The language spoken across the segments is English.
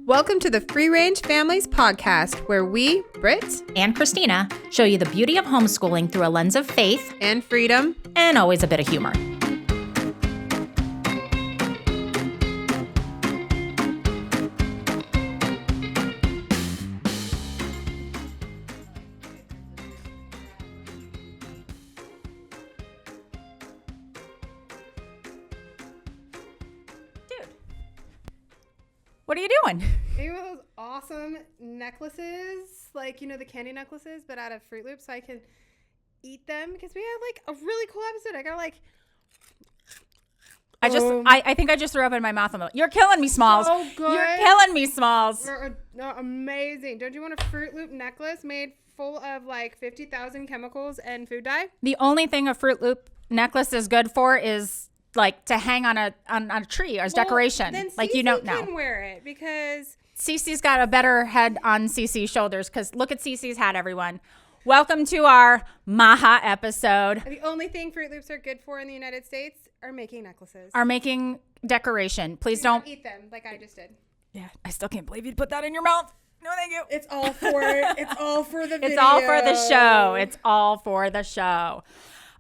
Welcome to the Free Range Families podcast, where we, Britt and Christina, show you the beauty of homeschooling through a lens of faith and freedom, and always a bit of humor. What are you doing? Maybe one of those awesome necklaces, like, you know, the candy necklaces, but out of Fruit Loops, so I can eat them, because we had, like, a really cool episode. I got, like... I think I just threw up in my mouth. You're killing me, Smalls. So good. You're killing me, Smalls. They're amazing. Don't you want a Fruit Loop necklace made full of, like, 50,000 chemicals and food dye? The only thing a Fruit Loop necklace is good for is... like to hang on a tree as decoration. Then like, Cece you don't know. can wear it because Cece's got a better head on Cece's shoulders, because look at Cece's hat, everyone. Welcome to our MAHA episode. the only thing Fruit Loops are good for in the United States are making necklaces. Are making decoration. Please Do not don't eat them like I just did. Yeah, I still can't believe you'd put that in your mouth. No, thank you. It's all for it's all for the video. It's all for the show. It's all for the show.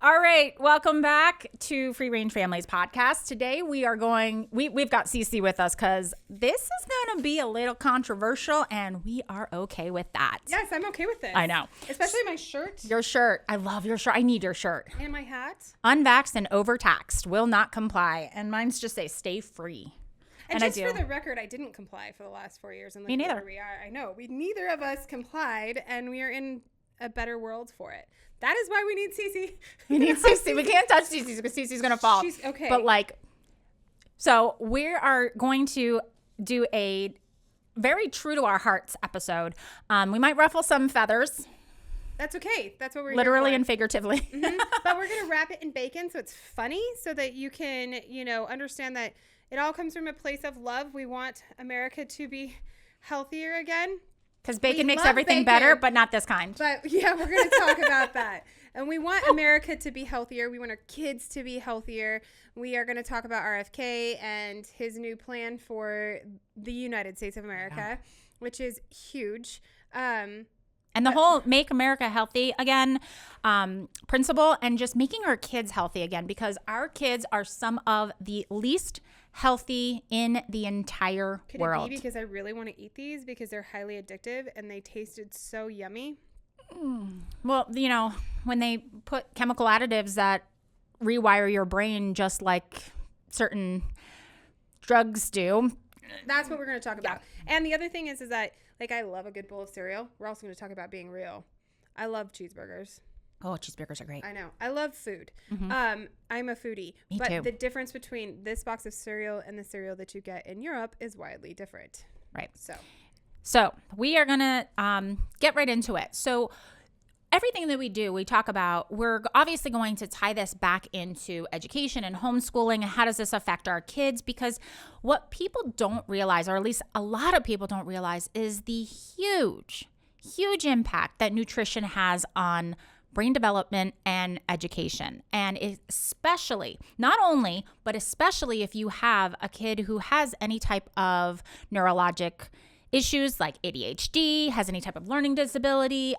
All right, welcome back to Free Range Families podcast. Today we've got Cece with us because this is going to be a little controversial, and we are okay with that. Yes, I'm okay with this. I know. Especially my shirt. Your shirt. I love your shirt. I need your shirt. And my hat. Unvaxxed and overtaxed, will not comply. And mine's just say stay free. And just for the record, I didn't comply for the last 4 years. And Me neither. Where we are. I know. Neither of us complied, and we are in a better world for it. That is why we need Cece. We need Cece. We can't touch Cece because Cece's going to fall. She's okay. But so we are going to do a very true to our hearts episode. We might ruffle some feathers. That's okay. That's what we're literally here for. and figuratively. Mm-hmm. But we're going to wrap it in bacon so it's funny, so that you can, understand that it all comes from a place of love. We want America to be healthier again. Because bacon makes everything better, but not this kind. But yeah, we're going to talk about that. And we want America to be healthier. We want our kids to be healthier. We are going to talk about RFK and his new plan for the United States of America, which is huge. And the whole Make America Healthy Again principle, and just making our kids healthy again, because our kids are some of the least healthy in the entire world. Could it be because I really want to eat these because they're highly addictive and they tasted so yummy? Well, when they put chemical additives that rewire your brain just like certain drugs do. That's what we're going to talk about. And the other thing is that, like, I love a good bowl of cereal. We're also going to talk about being real. I love cheeseburgers. Oh, cheeseburgers are great. I know. I love food. Mm-hmm. I'm a foodie. Me but too. The difference between this box of cereal and the cereal that you get in Europe is widely different. Right. So we are going to get right into it. So everything that we do, we talk about, we're obviously going to tie this back into education and homeschooling. How does this affect our kids? Because what people don't realize, or at least a lot of people don't realize, is the huge impact that nutrition has on brain development and education. And especially, not only, but especially if you have a kid who has any type of neurologic issues like ADHD, has any type of learning disability,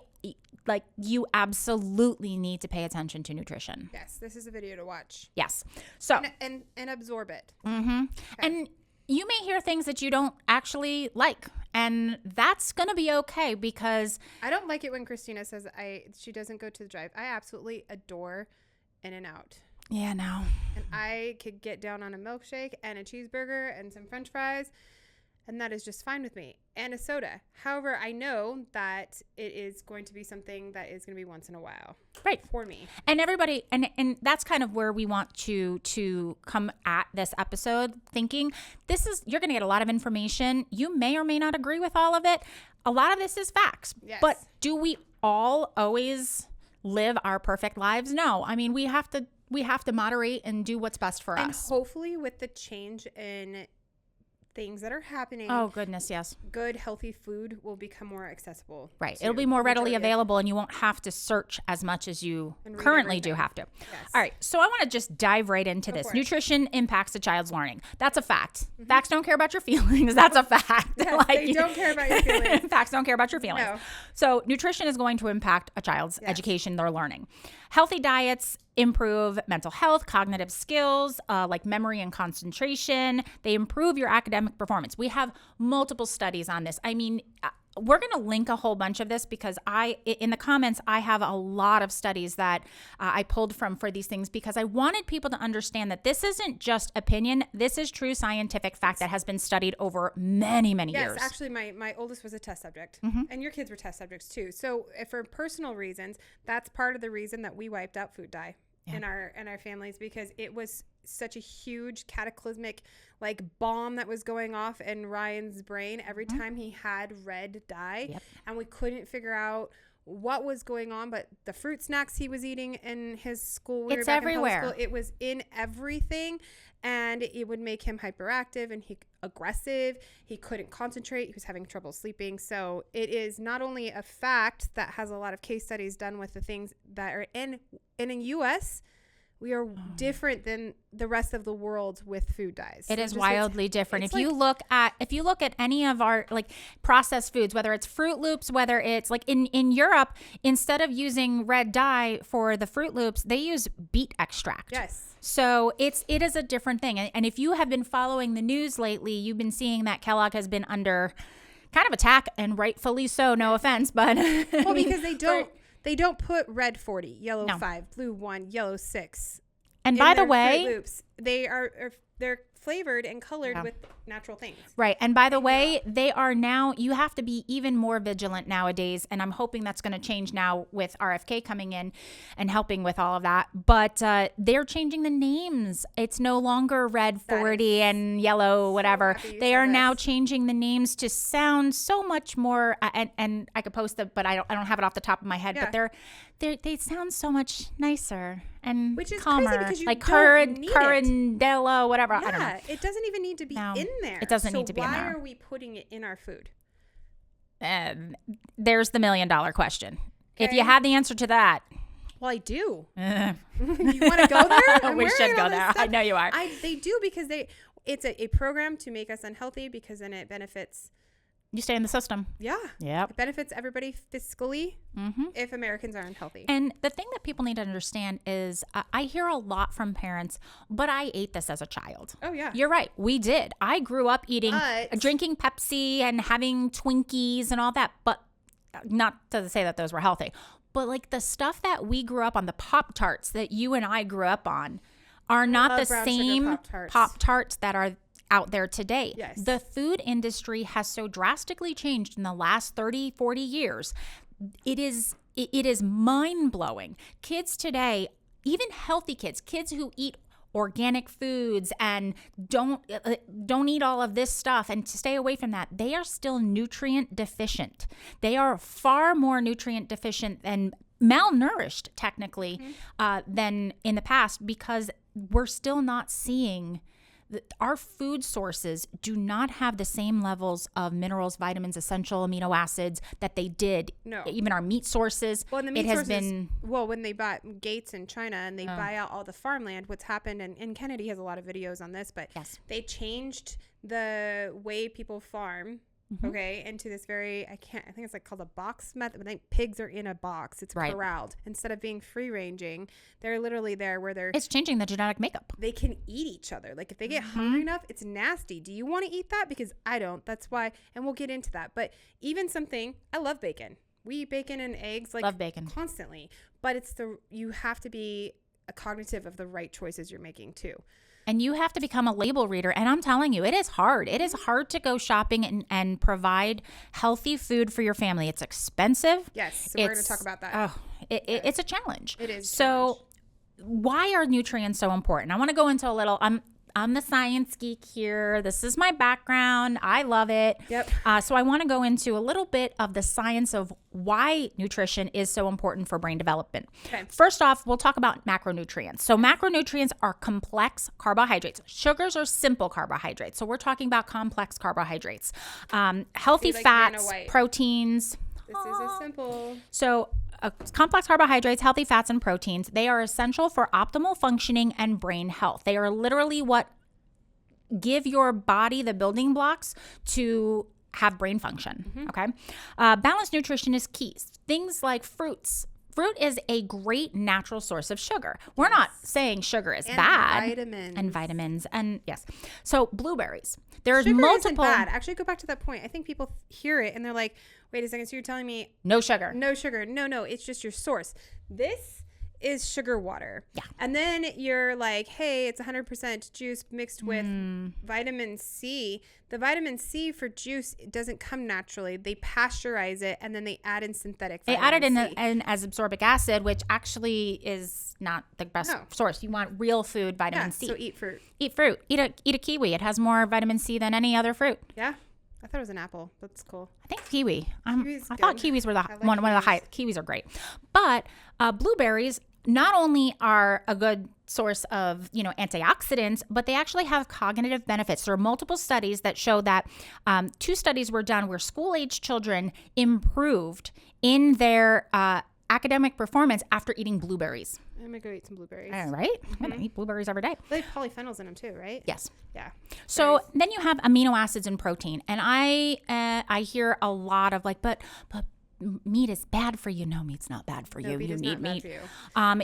like, you absolutely need to pay attention to nutrition. yes, this is a video to watch. Yes. So And absorb it. mm-hmm. Okay. And you may hear things that you don't actually like, and that's going to be okay, because I don't like it when Christina says she doesn't go to the drive. I absolutely adore In-N-Out. yeah, no. And I could get down on a milkshake and a cheeseburger and some french fries, and that is just fine with me. And a soda. However, I know that it is going to be something that is going to be once in a while. Right. For me. And everybody, and that's kind of where we want to come at this episode, thinking you're going to get a lot of information. You may or may not agree with all of it. A lot of this is facts. Yes. But do we all always live our perfect lives? No. I mean, we have to moderate and do what's best for us. And hopefully with the change in things that are happening, Oh, goodness, yes. good, healthy food will become more accessible. Right. to It'll be more readily majority of- available, and you won't have to search as much as you And read currently do everything. have to. Yes. All right. So I want to just dive right into this. for it. Nutrition impacts a child's learning. That's a fact. Facts don't care about your feelings. That's a fact. Yes, they don't care about your feelings. Facts don't care about your feelings. No. So nutrition is going to impact a child's education, their learning. Healthy diets improve mental health, cognitive skills, like memory and concentration. They improve your academic performance. We have multiple studies on this. I mean, we're going to link a whole bunch of this because in the comments, I have a lot of studies that I pulled from for these things because I wanted people to understand that this isn't just opinion. This is true scientific fact that has been studied over many, many years. Yes, actually, my oldest was a test subject, and your kids were test subjects too. So, for personal reasons, that's part of the reason that we wiped out food dye in our families, because it was such a huge cataclysmic like bomb that was going off in Ryan's brain every time he had red dye, and we couldn't figure out what was going on. But the fruit snacks he was eating in his school, when we were back in public school, it was in everything. And it would make him hyperactive and aggressive. He couldn't concentrate. He was having trouble sleeping. So it is not only a fact that has a lot of case studies done with the things that are in the U.S., we are different than the rest of the world with food dyes. It is wildly different. If you like, look at any of our like processed foods, whether it's Fruit Loops, whether it's like in Europe, instead of using red dye for the Fruit Loops, they use beet extract. Yes. So it is a different thing. And if you have been following the news lately, you've been seeing that Kellogg has been under kind of attack, and rightfully so. No offense, but well, because they don't put red 40, yellow 5, blue 1, yellow 6. And by the Fruit way, Loops. They're flavored and colored with natural things. Right. And by the way, they are now, you have to be even more vigilant nowadays. And I'm hoping that's going to change now with RFK coming in and helping with all of that. But they're changing the names. It's no longer red 40 and yellow, whatever. They are now changing the names to sound so much more, and I could post it, but I don't have it off the top of my head, but they sound so much nicer and which is calmer, crazy because you like don't need Carandella, whatever. Yeah, I don't know. it doesn't even need to be in there. It doesn't need to be in there. Why are we putting it in our food? There's the $1 million question. Okay. If you had the answer to that. Well, I do. You want to go there? We should go there. I know you are. They do, because it's a program to make us unhealthy, because then it benefits. You stay in the system. Yeah. Yep. It benefits everybody fiscally if Americans are unhealthy. And the thing that people need to understand is I hear a lot from parents, but I ate this as a child. Oh, yeah. You're right. We did. I grew up drinking Pepsi and having Twinkies and all that, but not to say that those were healthy. But like the stuff that we grew up on, the Pop-Tarts that you and I grew up on, are not the same Pop-Tarts that are out there today. Yes. The food industry has so drastically changed in the last 30, 40 years. It is mind-blowing. Kids today, even healthy kids who eat organic foods and don't eat all of this stuff and to stay away from that, they are still nutrient deficient. They are far more nutrient deficient and malnourished technically than in the past, because we're still not seeing our food sources do not have the same levels of minerals, vitamins, essential amino acids that they did. No. Even our meat sources. Well, and the meat sources, when they bought Gates in China and they buy out all the farmland, what's happened, and Kennedy has a lot of videos on this, but they changed the way people farm. Okay, into this I think it's like called a box method. I think pigs are in a box. It's corralled. Instead of being free ranging, they're literally there where it's changing the genetic makeup. They can eat each other. Like if they get hungry enough, it's nasty. Do you want to eat that? Because I don't. That's why, and we'll get into that. But even I love bacon. We eat bacon and eggs love bacon constantly. But you have to be cognitive of the right choices you're making too. And you have to become a label reader. And I'm telling you, it is hard. It is hard to go shopping and provide healthy food for your family. It's expensive. Yes. So we're going to talk about that. Oh, it's a challenge. It is. So why are nutrients so important? I want to go into a little, I'm the science geek here. This is my background. I love it. Yep. So I want to go into a little bit of the science of why nutrition is so important for brain development. Okay. First off, we'll talk about macronutrients. So macronutrients are complex carbohydrates. Sugars are simple carbohydrates. So we're talking about complex carbohydrates. Healthy like fats, Vanna White. proteins. This is a simple. So complex carbohydrates, healthy fats, and proteins, they are essential for optimal functioning and brain health. They are literally what give your body the building blocks to have brain function, okay? Balanced nutrition is key. Things like fruits. Fruit is a great natural source of sugar. We're not saying sugar is bad. And vitamins. And yes. So blueberries. There's Sugar multiple. Isn't bad. Actually, go back to that point. I think people hear it and they're like, wait a second, so you're telling me No sugar. no sugar. No, it's just your source. This is sugar water. Yeah. And then you're like, hey, it's 100% juice mixed with vitamin C. The vitamin C for juice doesn't come naturally. They pasteurize it and then they add in synthetic They vitamin added C. in as ascorbic acid, which actually is not the best source. You want real food, vitamin C. So eat fruit. Eat fruit. Eat a kiwi. It has more vitamin C than any other fruit. Yeah. I thought it was an apple. That's cool. I think kiwi. I Kiwi's thought good. kiwis were like one of the kiwis. high. Kiwis are great, but blueberries not only are a good source of antioxidants, but they actually have cognitive benefits. There are multiple studies that show that 2 studies were done where school-age children improved in their academic performance after eating blueberries. I'm going to go eat some blueberries. All right. I'm going to eat blueberries every day. They have polyphenols in them too, right? Yes. Yeah. So then you have amino acids and protein. And I hear a lot of like, but meat is bad for you. No, meat's not bad for you. Meat You is need not bad meat. for you.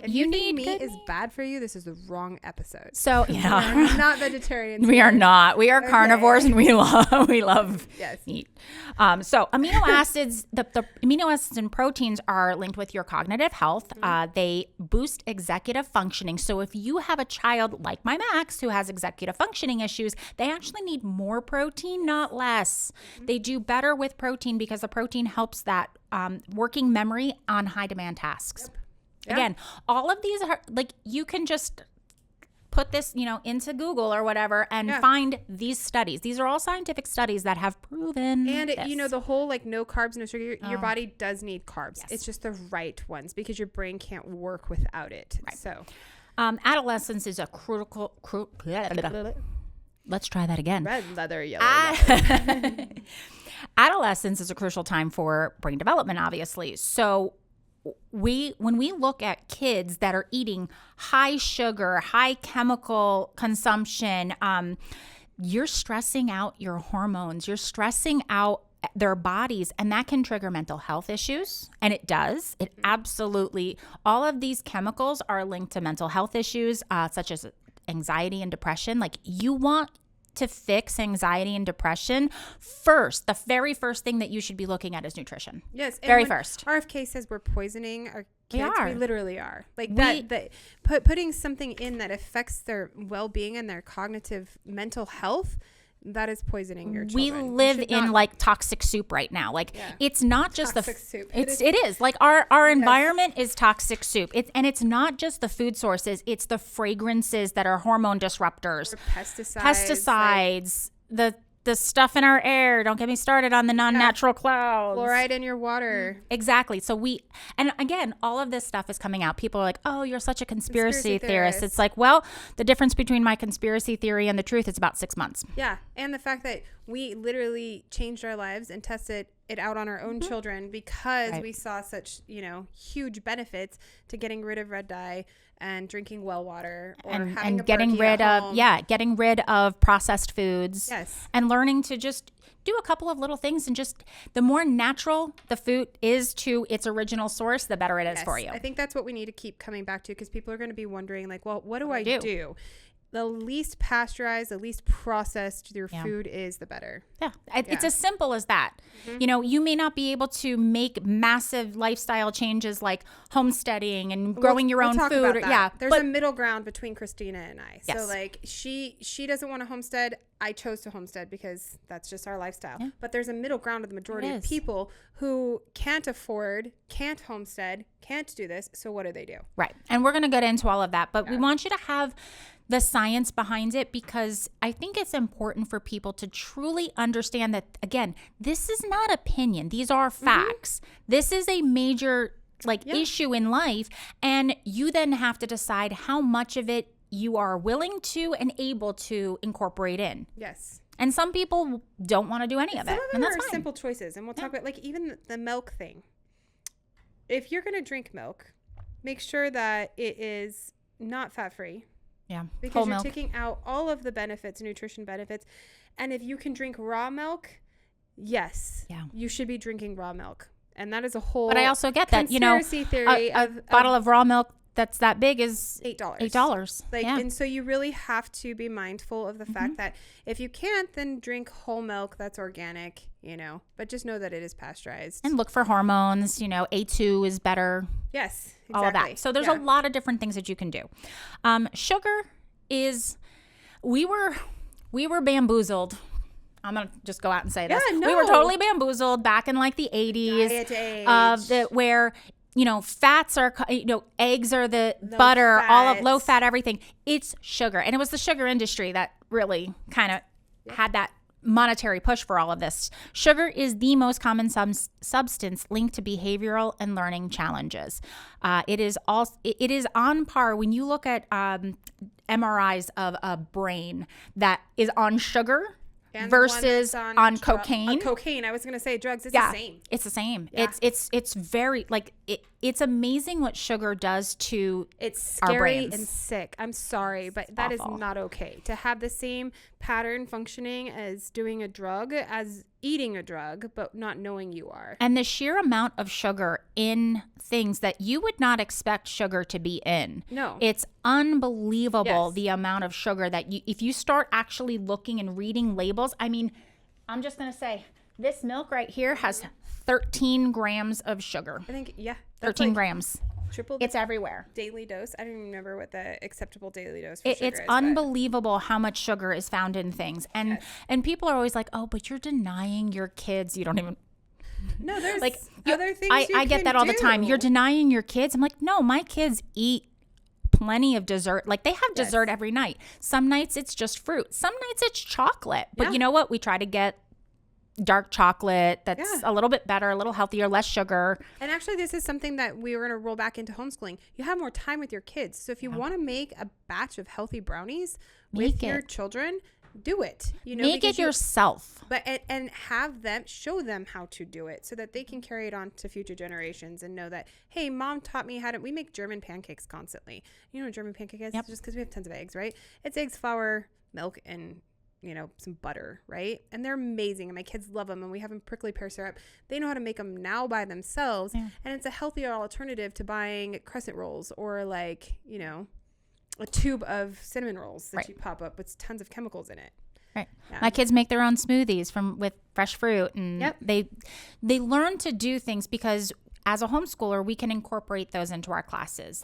If You need think meat good is bad for you? This is the wrong episode. So We're not vegetarians. we are not. We are carnivores and we love Yes. meat. So amino acids, the amino acids and proteins are linked with your cognitive health. They boost executive functioning. So if you have a child like my Max who has executive functioning issues, they actually need more protein, not less. They do better with protein because the protein helps that working memory on high demand tasks. Yep. Again, all of these are like, you can just put this, into Google or whatever and find these studies. These are all scientific studies that have proven And this. the whole like no carbs, no sugar, your body does need carbs. Yes. It's just the right ones because your brain can't work without it. Right. So adolescence is a critical let's try that again. red leather, yellow leather. Adolescence is a crucial time for brain development, obviously. So when we look at kids that are eating high sugar, high chemical consumption, you're stressing out your hormones. You're stressing out their bodies, and that can trigger mental health issues. And it does. It absolutely. All of these chemicals are linked to mental health issues, such as anxiety and depression. Like, you want to fix anxiety and depression first. The very first thing that you should be looking at is nutrition. Yes. And very when first. RFK says we're poisoning our kids. are. We literally are. Like that putting something in that affects their well-being and their cognitive mental health, that is poisoning your children. We live in like toxic soup right now. Like it's not just toxic soup. It is like our environment is toxic soup. It's not just the food sources. It's the fragrances that are hormone disruptors, or pesticides, the stuff in our air. Don't get me started on the non-natural clouds. Fluoride in your water. Exactly. So and again, all of this stuff is coming out. People are like, oh, you're such a conspiracy theorist. It's like, well, the difference between my conspiracy theory and the truth is about 6 months. Yeah. And the fact that we literally changed our lives and tested it out on our own children because we saw such, huge benefits to getting rid of red dye and drinking well water or having a getting rid of processed foods. Yes. And learning to just do a couple of little things, and just the more natural the food is to its original source, the better it is for you. I think that's what we need to keep coming back to, because people are going to be wondering like, well, what do I do? The least pasteurized, the least processed your food is, the better. Yeah. It's as simple as that. You may not be able to make massive lifestyle changes like homesteading and growing your own food. There's a middle ground between Christina and I. Yes. So like she doesn't want to homestead. I chose to homestead because that's just our lifestyle. Yeah. But there's a middle ground of the majority of people who can't afford, can't homestead, can't do this. So what do they do? Right. And we're going to get into all of that. But we want you to have the science behind it, because I think it's important for people to truly understand that, again, this is not opinion. These are facts. This is a major issue in life, and you then have to decide how much of it you are willing to and able to incorporate in. Yes. And some people don't want to do any of it. Some of them and that's are fine. simple choices. And we'll talk about even the milk thing. If you're going to drink milk, make sure that it is not fat-free. Yeah. Because Whole you're milk. taking out all of the benefits, nutrition benefits. And if you can drink raw milk, yes, you should be drinking raw milk. And that is a whole But I also get that, conspiracy theory a bottle of raw milk that's that big is $8. $8. And so you really have to be mindful of the fact that if you can't, then drink whole milk that's organic, but just know that it is pasteurized. And look for hormones, A2 is better. Yes, exactly. All of that. So there's a lot of different things that you can do. Sugar is, we were bamboozled. I'm going to just go out and say this. Yeah, no. We were totally bamboozled back in the 80s where fats are, eggs are the butter, all of low fat, everything. It's sugar. And it was the sugar industry that really kind of had that monetary push for all of this. Sugar is the most common substance linked to behavioral and learning challenges. It is on par when you look at MRIs of a brain that is on sugar. And versus on cocaine. On cocaine, I was going to say drugs. It's the same. It's the same. Yeah. It's very it's amazing what sugar does to it's scary our brains. And sick. I'm sorry, but that is not okay to have the same pattern functioning as doing a drug, as eating a drug, but not knowing you are. And the sheer amount of sugar in things that you would not expect sugar to be in. No. It's unbelievable the amount of sugar that if you start actually looking and reading labels, I mean, I'm just going to say this milk right here has 13 grams of sugar. I think, 13 grams. Triple. It's everywhere. Daily dose. I don't even remember what the acceptable daily dose for sugar it's is. Unbelievable how much sugar is found in things. And and people are always like, oh, but you're denying your kids. You don't even. No, there's other things I get that all the time. You're denying your kids. I'm like, no, my kids eat plenty of dessert. They have dessert every night. Some nights it's just fruit. Some nights it's chocolate. But you know what? We try to get dark chocolate that's a little bit better, a little healthier, less sugar. And actually, this is something that we were going to roll back into homeschooling. You have more time with your kids. So if you want to make a batch of healthy brownies with your children, do it. Make it yourself. But and have them show them how to do it so that they can carry it on to future generations and know that, hey, mom taught me how to. We make German pancakes constantly. You know what German pancake is? Just because we have tons of eggs, right? It's eggs, flour, milk, and some butter, right? And they're amazing. And my kids love them. And we have them prickly pear syrup. They know how to make them now by themselves. Yeah. And it's a healthier alternative to buying crescent rolls or a tube of cinnamon rolls that you pop up with tons of chemicals in it. Right. Yeah. My kids make their own smoothies with fresh fruit, and they learn to do things because as a homeschooler, we can incorporate those into our classes.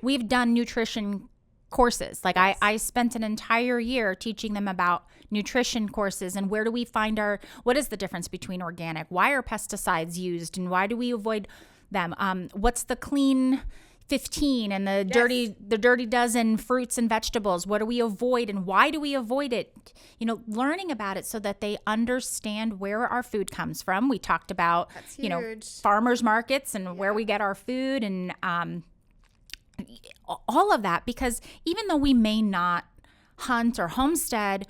We've done nutrition courses. I spent an entire year teaching them about nutrition courses and where do we find what is the difference between organic? Why are pesticides used and why do we avoid them? What's the clean 15 and the dirty dozen fruits and vegetables? What do we avoid and why do we avoid it? Learning about it so that they understand where our food comes from. We talked about, farmers markets and where we get our food and, all of that, because even though we may not hunt or homestead,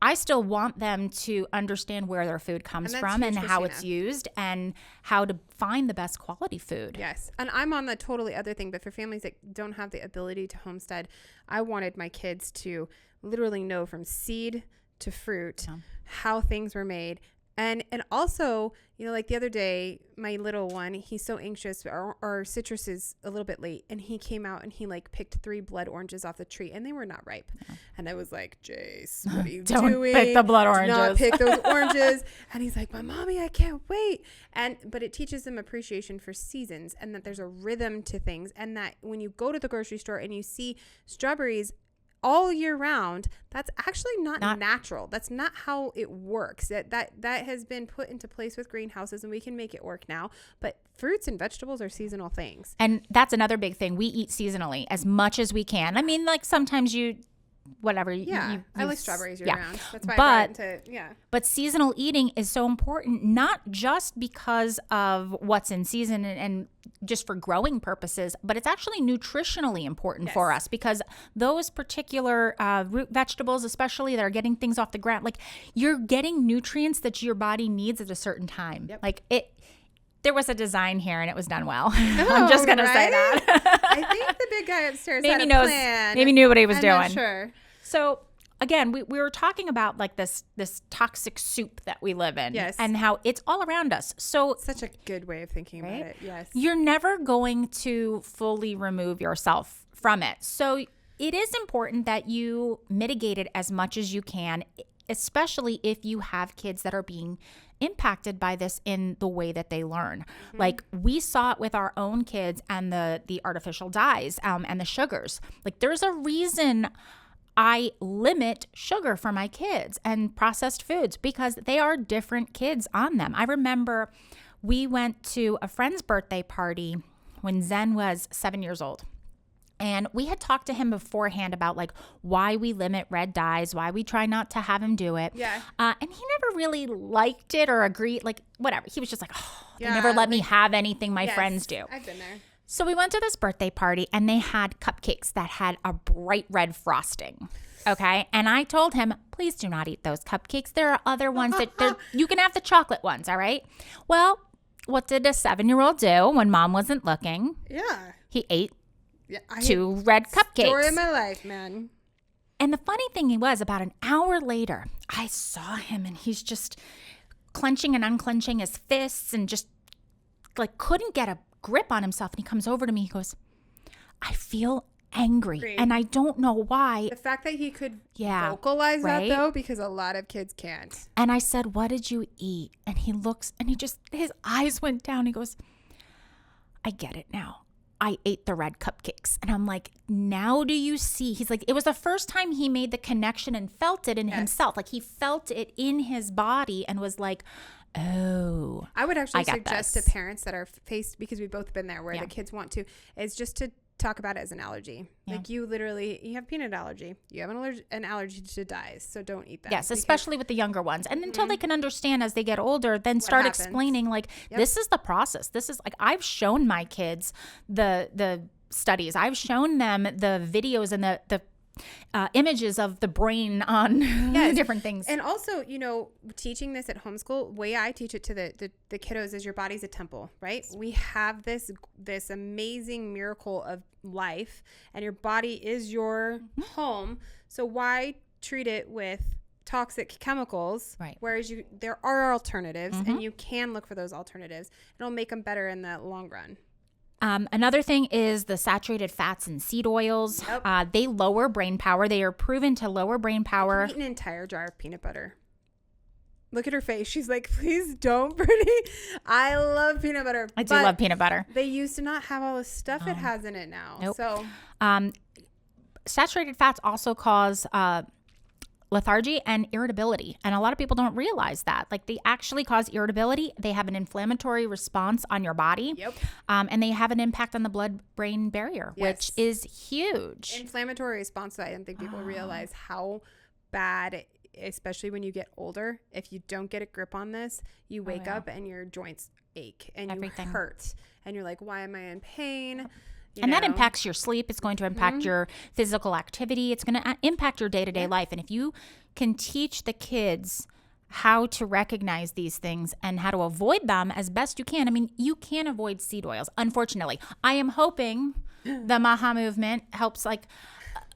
I still want them to understand where their food comes from and how it's used and how to find the best quality food. Yes. And I'm on the totally other thing, but for families that don't have the ability to homestead, I wanted my kids to literally know from seed to fruit how things were made. And also, the other day, my little one, he's so anxious. Our citrus is a little bit late. And he came out and he picked 3 blood oranges off the tree. And they were not ripe. Yeah. And I was like, Jace, what are you doing? Don't pick the blood oranges. Do not pick those oranges. And he's like, but mommy, I can't wait. But it teaches them appreciation for seasons and that there's a rhythm to things. And that when you go to the grocery store and you see strawberries all year round, that's actually not natural. That's not how it works. That has been put into place with greenhouses and we can make it work now. But fruits and vegetables are seasonal things. And that's another big thing. We eat seasonally as much as we can. I mean, sometimes you whatever. I like strawberries year round. That's why I got into, But seasonal eating is so important, not just because of what's in season and just for growing purposes, but it's actually nutritionally important for us, because those particular root vegetables, especially that are getting things off the ground, like you're getting nutrients that your body needs at a certain time. Yep. Like there was a design here and it was done well. I'm just going to say that. I think the big guy upstairs had a plan. Maybe knew what he was doing. I'm not sure. So again, we were talking about like this toxic soup that we live in, and how it's all around us. So such a good way of thinking about it. Yes. You're never going to fully remove yourself from it. So it is important that you mitigate it as much as you can, especially if you have kids that are being impacted by this in the way that they learn. Like we saw it with our own kids and the artificial dyes and the sugars. Like there's a reason I limit sugar for my kids and processed foods, because they are different kids on them. I remember we went to a friend's birthday party when Zen was 7 years old. And we had talked to him beforehand about like why we limit red dyes, why we try not to have him do it. Yeah. And he never really liked it or agreed, like whatever. He was just like, oh, they never let me have anything my friends do. I've been there. So we went to this birthday party and they had cupcakes that had a bright red frosting. Okay. And I told him, please do not eat those cupcakes. There are other ones that you can have the chocolate ones. All right. Well, what did a 7-year-old do when mom wasn't looking? Yeah. He ate 2 red cupcakes. Story of my life, man. And the funny thing was, about an hour later, I saw him and he's just clenching and unclenching his fists and just like couldn't get a grip on himself. And he comes over to me, he goes, I feel angry. And I don't know why. The fact that he could vocalize that though, because a lot of kids can't. And I said, what did you eat? And he looks and his eyes went down. He goes, I get it now. I ate the red cupcakes. And I'm like, now do you see? He's like, it was the first time he made the connection and felt it in himself. Like he felt it in his body and was like, oh, I would actually suggest to parents that are faced, because we've both been there, where the kids want to, is just to talk about it as an allergy. Like you have peanut allergy. You have an allergy to dyes, so don't eat them. Yes, especially with the younger ones. And until they can understand as they get older, then start explaining like, this is the process. This is like, I've shown my kids the studies. I've shown them the videos and the images of the brain on different things. And also, teaching this at homeschool, way I teach it to the kiddos is your body's a temple, right? We have this amazing miracle of life, and your body is your home. So why treat it with toxic chemicals? Right. Whereas there are alternatives, and you can look for those alternatives. It'll make them better in the long run. Another thing is the saturated fats and seed oils. Yep. They lower brain power. They are proven to lower brain power. Eat an entire jar of peanut butter. Look at her face. She's like, please don't, Brittany. I love peanut butter. I do love peanut butter. They used to not have all the stuff it has in it now. Nope. So, saturated fats also cause lethargy and irritability. And a lot of people don't realize that. Like they actually cause irritability. They have an inflammatory response on your body. Yep. And they have an impact on the blood-brain barrier, which is huge. Inflammatory response, I don't think people realize how bad, especially when you get older. If you don't get a grip on this, you wake up and your joints ache and you hurt. And you're like, why am I in pain? And that impacts your sleep. It's going to impact your physical activity. It's going to impact your day-to-day life. And if you can teach the kids how to recognize these things and how to avoid them as best you can, I mean, you can avoid seed oils, unfortunately. I am hoping the MAHA movement helps, like...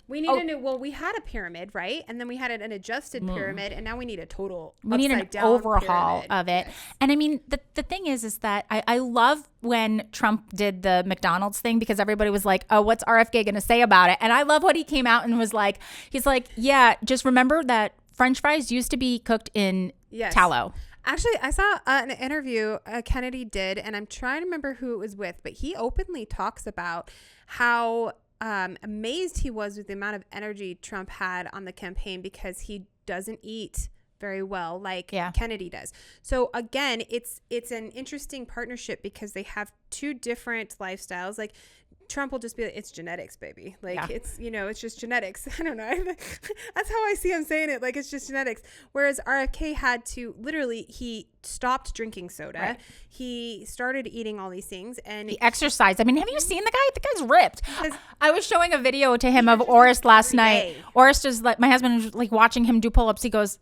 We need a new, we had a pyramid, right? And then we had an adjusted pyramid, and now we need a total We need an overhaul of it. Yes. And I mean, the thing is that I love when Trump did the McDonald's thing, because everybody was like, oh, what's RFK going to say about it? And I love what he came out and was like, he's like, yeah, just remember that French fries used to be cooked in tallow. Actually, I saw an interview Kennedy did, and I'm trying to remember who it was with, but he openly talks about how amazed he was with the amount of energy Trump had on the campaign, because he doesn't eat very well like Kennedy does. So again, it's an interesting partnership, because they have two different lifestyles. Like Trump will just be like, it's genetics, baby. Like Yeah. it's, it's just genetics. I don't know. That's how I see him saying it. Like, it's just genetics. Whereas RFK had to literally, he stopped drinking soda. Right. He started eating all these things, and He exercised. I mean, have you seen the guy? The guy's ripped. Because I was showing a video to him of Orest last every night. day. Orest is like, my husband was like watching him do pull-ups. He goes,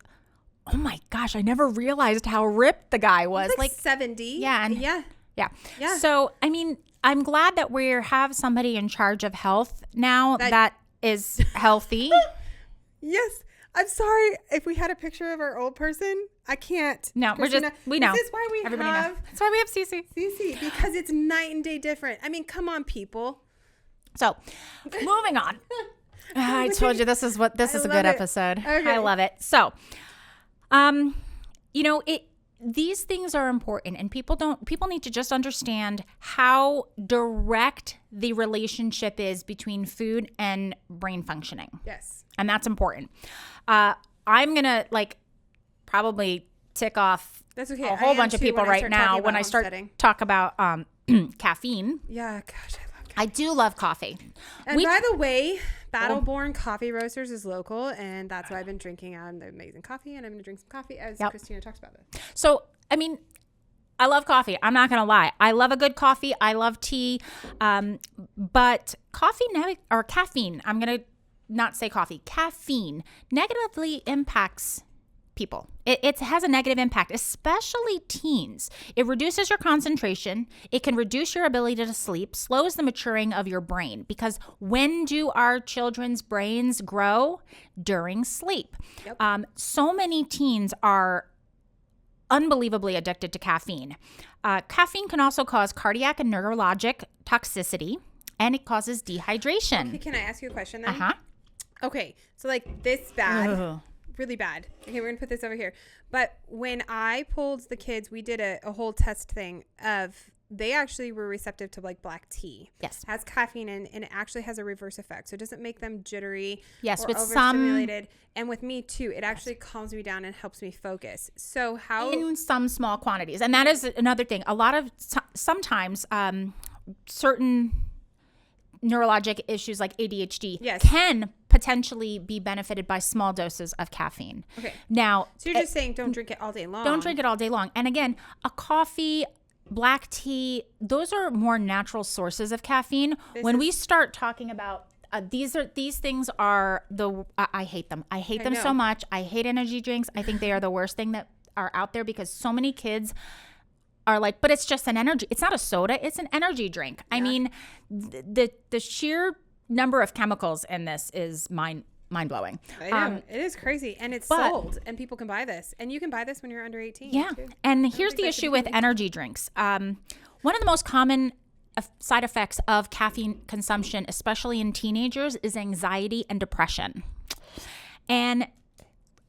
oh my gosh, I never realized how ripped the guy was. he's like 70. Yeah. And Yeah. Yeah. So, I mean, I'm glad that we have somebody in charge of health now that is healthy. Yes. I'm sorry if we had a picture of our old person. I can't. No, Christina, we know. This is why we Everybody have knows. That's why we have Cece. Cece, because it's night and day different. I mean, come on, people. So, moving on. I told you this is a good love it. episode. Okay. I love it. So, these things are important, and people need to just understand how direct the relationship is between food and brain functioning. Yes. And that's important. I'm going to probably tick off That's okay. a whole bunch of people right now when I start homesteading. talk about caffeine. Yeah, gosh, I love coffee. I do love coffee. And by the way, Battleborn Coffee Roasters is local, and that's why I've been drinking out the amazing coffee, and I'm going to drink some coffee as Christina talks about it. So, I mean, I love coffee. I'm not going to lie. I love a good coffee. I love tea. But caffeine, I'm going to not say coffee, caffeine negatively impacts people. It has a negative impact, especially teens. It reduces your concentration. It can reduce your ability to sleep, slows the maturing of your brain, because when do our children's brains grow? During sleep. Yep. So many teens are unbelievably addicted to caffeine. Caffeine can also cause cardiac and neurologic toxicity, and it causes dehydration. Okay, can I ask you a question then? Uh-huh. Okay, so like this bad. Ugh. Really bad. Okay, we're gonna put this over here. But when I pulled the kids, we did a whole test thing of they actually were receptive to like black tea. Yes. It has caffeine in, and it actually has a reverse effect. So it doesn't make them jittery Yes, or with overstimulated. And with me too, it actually calms me down and helps me focus. So how in some small quantities. And that is another thing. A lot of sometimes certain neurologic issues like ADHD can potentially be benefited by small doses of caffeine. Okay. Now, so you're just saying don't drink it all day long. Don't drink it all day long. And again, a coffee, black tea, those are more natural sources of caffeine. When we start talking about these things are I hate them. I hate them so much. I hate energy drinks. I think they are the worst thing that are out there, because so many kids are like, but it's just an energy. It's not a soda. It's an energy drink. Yeah. I mean, the sheer number of chemicals in this is mind blowing. I know. It is crazy, and it's sold, and people can buy this, and you can buy this when you're under 18. Yeah, too. And here's the issue with energy drinks. One of the most common side effects of caffeine consumption, especially in teenagers, is anxiety and depression. And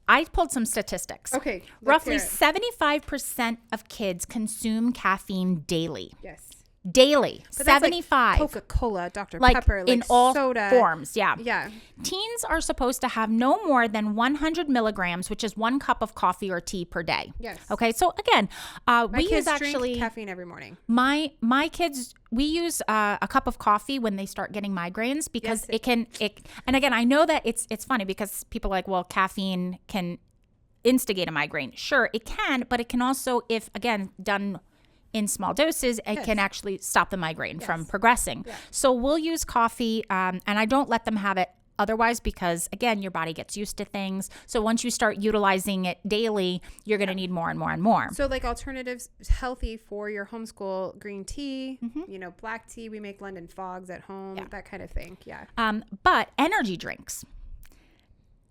I pulled some statistics. Okay. Roughly 75% of kids consume caffeine daily. Yes. Daily. But 75. Like Coca-Cola, Dr. Like Pepper, like in all soda. forms. Yeah. Yeah. Teens are supposed to have no more than 100 milligrams, which is 1 cup of coffee or tea per day. Yes. Okay. So again, My kids drink caffeine every morning. My kids, we use a cup of coffee when they start getting migraines, because and again, I know that it's funny because people are like, well, caffeine can instigate a migraine. Sure, it can, but it can also, if again done in small doses, it can actually stop the migraine from progressing. Yeah. So we'll use coffee, and I don't let them have it otherwise, because again, your body gets used to things. So once you start utilizing it daily, you're going to need more and more and more. So like alternatives healthy for your homeschool: green tea, black tea. We make London fogs at home, that kind of thing. Yeah. But energy drinks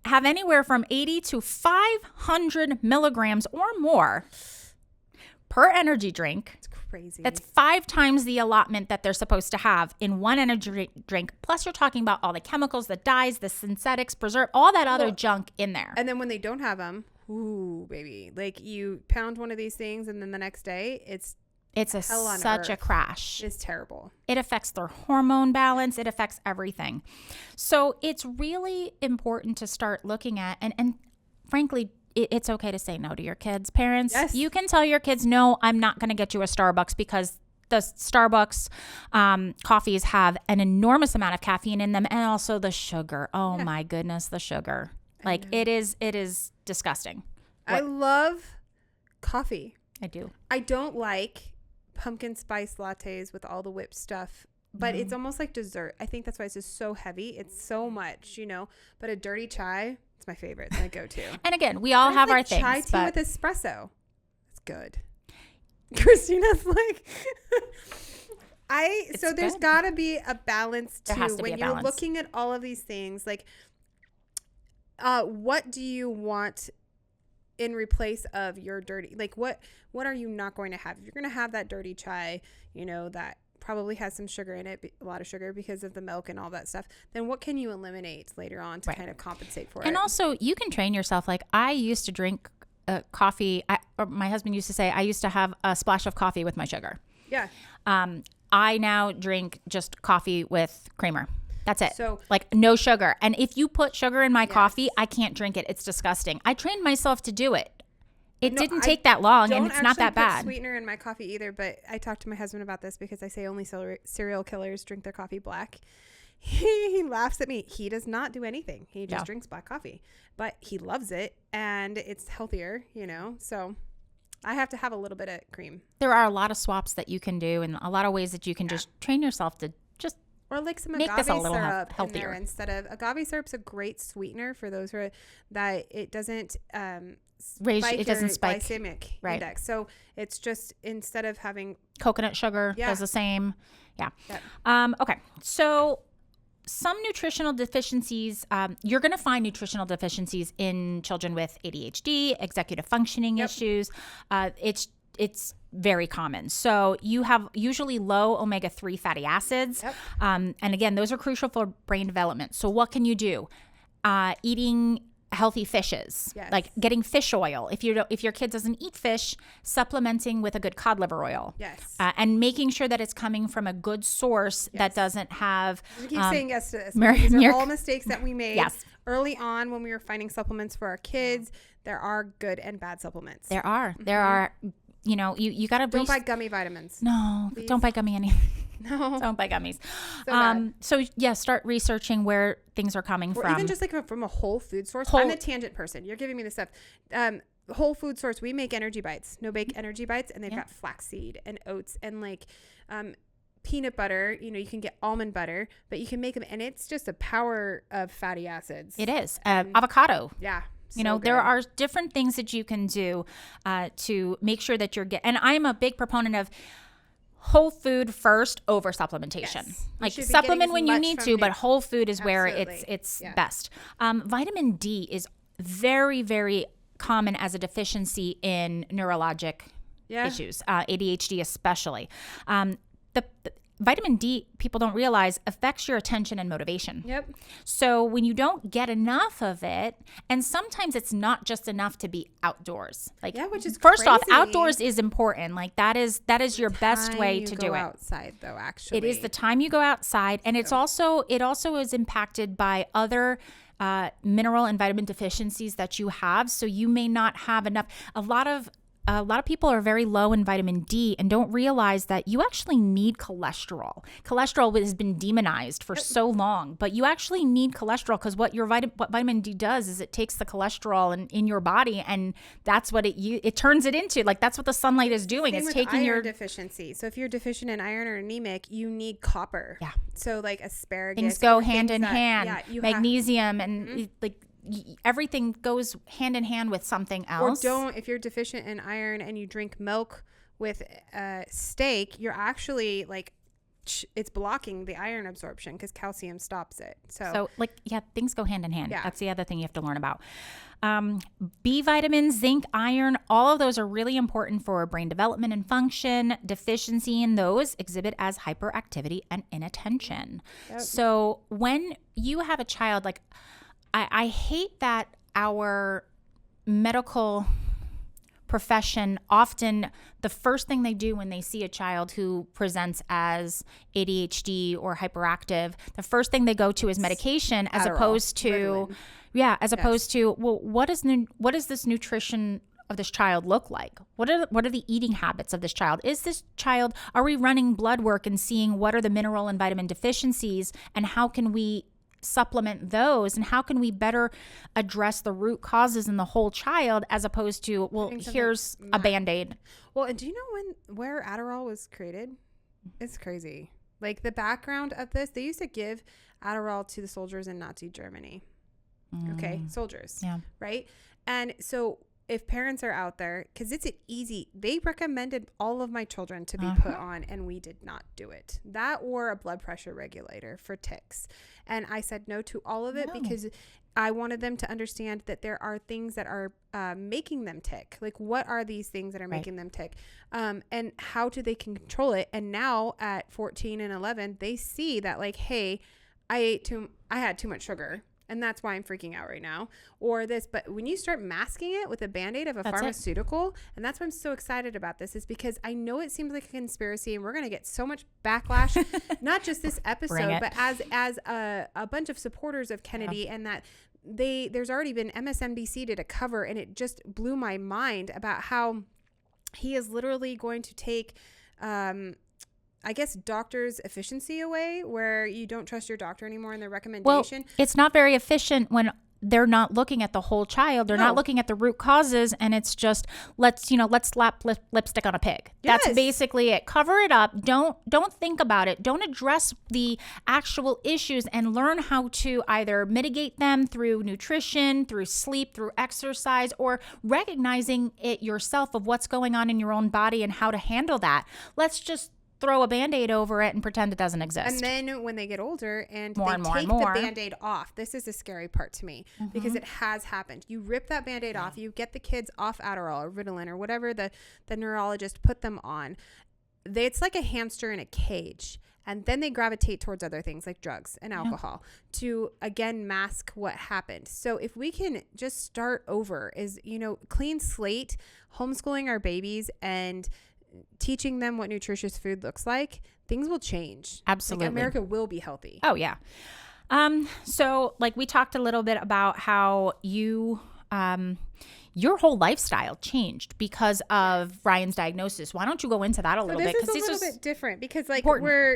have anywhere from 80 to 500 milligrams or more per energy drink. It's crazy. That's 5 times the allotment that they're supposed to have in one energy drink. Plus, you're talking about all the chemicals, the dyes, the synthetics, preserve, all that other junk in there. And then when they don't have them, ooh, baby, like you pound one of these things, and then the next day, it's such a crash. It's terrible. It affects their hormone balance. It affects everything. So it's really important to start looking at, and frankly, it's okay to say no to your kids. Parents, you can tell your kids, no, I'm not going to get you a Starbucks, because the Starbucks coffees have an enormous amount of caffeine in them, and also the sugar. Oh my goodness, the sugar. Like it is disgusting. I love coffee. I do. I don't like pumpkin spice lattes with all the whipped stuff, but it's almost like dessert. I think that's why it's just so heavy. It's so much, but a dirty chai, it's my favorite. It's my go-to. And again, we all have our things. Chai tea with espresso. It's good. Christina's like, there's got to be a balance too. When you're looking at all of these things, like, what do you want in replace of your dirty, like what are you not going to have? If you're going to have that dirty chai, that probably has some sugar in it, a lot of sugar because of the milk and all that stuff, then what can you eliminate later on to kind of compensate for it? And also you can train yourself. Like I used to drink coffee, or my husband used to say, I used to have a splash of coffee with my sugar. Yeah. I now drink just coffee with creamer. That's it. So, like no sugar. And if you put sugar in my coffee, I can't drink it. It's disgusting. I trained myself to do it. It didn't take that long, and it's not that bad. I don't put sweetener in my coffee either, but I talked to my husband about this because I say only serial killers drink their coffee black. He laughs at me. He does not do anything. He just drinks black coffee, but he loves it, and it's healthier, so I have to have a little bit of cream. There are a lot of swaps that you can do, and a lot of ways that you can just train yourself to just or like some make agave this a little syrup healthier. In there instead of agave syrup's a great sweetener for those who are that it doesn't it doesn't spike glycemic index. So it's just instead of having coconut sugar does the same. Yeah. Yep. Okay. So some nutritional deficiencies, you're going to find nutritional deficiencies in children with ADHD, executive functioning issues. It's very common. So you have usually low omega-3 fatty acids. Yep. And again, those are crucial for brain development. So what can you do? Eating healthy fishes, like getting fish oil. If your kid doesn't eat fish, supplementing with a good cod liver oil. Yes. And making sure that it's coming from a good source that doesn't have. We keep saying yes to this. These are all mistakes that we made early on when we were finding supplements for our kids. There are good and bad supplements. There are. There are. You got to don't buy gummy vitamins. No, please. Don't buy gummy anything. No, don't buy gummies. So start researching where things are coming from. Or even just like from a whole food source. I'm a tangent person. You're giving me this stuff. Whole food source. We make energy bites, no bake energy bites, and they've got flaxseed and oats and like peanut butter. You can get almond butter, but you can make them, and it's just a power of fatty acids. It is avocado. Yeah. There are different things that you can do to make sure that you're getting. And I'm a big proponent of whole food first over supplementation. Yes. Like supplement when you need to, but whole food is where it's best. Vitamin D is very, very common as a deficiency in neurologic issues, ADHD especially. The vitamin D, people don't realize, affects your attention and motivation. Yep. So when you don't get enough of it, and sometimes it's not just enough to be outdoors. Like, which is first crazy. off, outdoors is important. Like that is your best way to do it. Outside though, actually, it is the time you go outside, and it also is impacted by other mineral and vitamin deficiencies that you have. So you may not have enough. A lot of people are very low in vitamin D and don't realize that you actually need cholesterol. Cholesterol has been demonized for so long, but you actually need cholesterol because what vitamin D does is it takes the cholesterol in your body, and that's what it turns it into. Like that's what the sunlight is doing. Same it's with taking iron your deficiency. So if you're deficient in iron or anemic, you need copper. Yeah. So like asparagus. Things go hand in hand. Magnesium and like. Everything goes hand in hand with something else. Or if you're deficient in iron and you drink milk with steak, you're actually like, it's blocking the iron absorption because calcium stops it. So things go hand in hand. Yeah. That's the other thing you have to learn about. B vitamins, zinc, iron, all of those are really important for brain development and function. Deficiency in those exhibit as hyperactivity and inattention. Yep. So when you have a child, like, I hate that our medical profession often the first thing they do when they see a child who presents as ADHD or hyperactive, the first thing they go to is medication as opposed to, well, what is this nutrition of this child look like? What are the eating habits of this child? Are we running blood work and seeing what are the mineral and vitamin deficiencies, and how can we supplement those, and how can we better address the root causes in the whole child, as opposed to, well, here's a Band-Aid. Well, and do you know where Adderall was created? It's crazy. Like, the background of this, they used to give Adderall to the soldiers in Nazi Germany. Okay, soldiers. Yeah. Right? And so if parents are out there, because it's easy, they recommended all of my children to be put on, and we did not do it. That or a blood pressure regulator for ticks. And I said no to all of it because I wanted them to understand that there are things that are making them tick. Like, what are these things that are making them tick? And how do they control it? And now at 14 and 11, they see that, like, hey, I had too much sugar, and that's why I'm freaking out right now, or this. But when you start masking it with a Band-Aid of a pharmaceutical, and that's why I'm so excited about this, is because I know it seems like a conspiracy, and we're going to get so much backlash, not just this episode, but as a bunch of supporters of Kennedy, and that there's already been MSNBC did a cover, and it just blew my mind about how he is literally going to take, I guess, doctors' efficiency away, where you don't trust your doctor anymore in their recommendation. Well, it's not very efficient when they're not looking at the whole child. They're not looking at the root causes, and it's just, let's slap lipstick on a pig. Yes. That's basically it. Cover it up. Don't think about it. Don't address the actual issues, and learn how to either mitigate them through nutrition, through sleep, through exercise, or recognizing it yourself of what's going on in your own body and how to handle that. Let's just throw a Band-Aid over it and pretend it doesn't exist. And then when they get older and More they and more take and more. the Band-Aid off, this is the scary part to me, because it has happened. You rip that Band-Aid off, you get the kids off Adderall or Ritalin or whatever the neurologist put them on. It's like a hamster in a cage. And then they gravitate towards other things like drugs and alcohol to, again, mask what happened. So if we can just start over, is, clean slate, homeschooling our babies and teaching them what nutritious food looks like, things will change. Absolutely. Like, America will be healthy. Oh, yeah. So like we talked a little bit about how you, your whole lifestyle changed because of Ryan's diagnosis. Why don't you go into that a little bit? This is a little bit different because, like,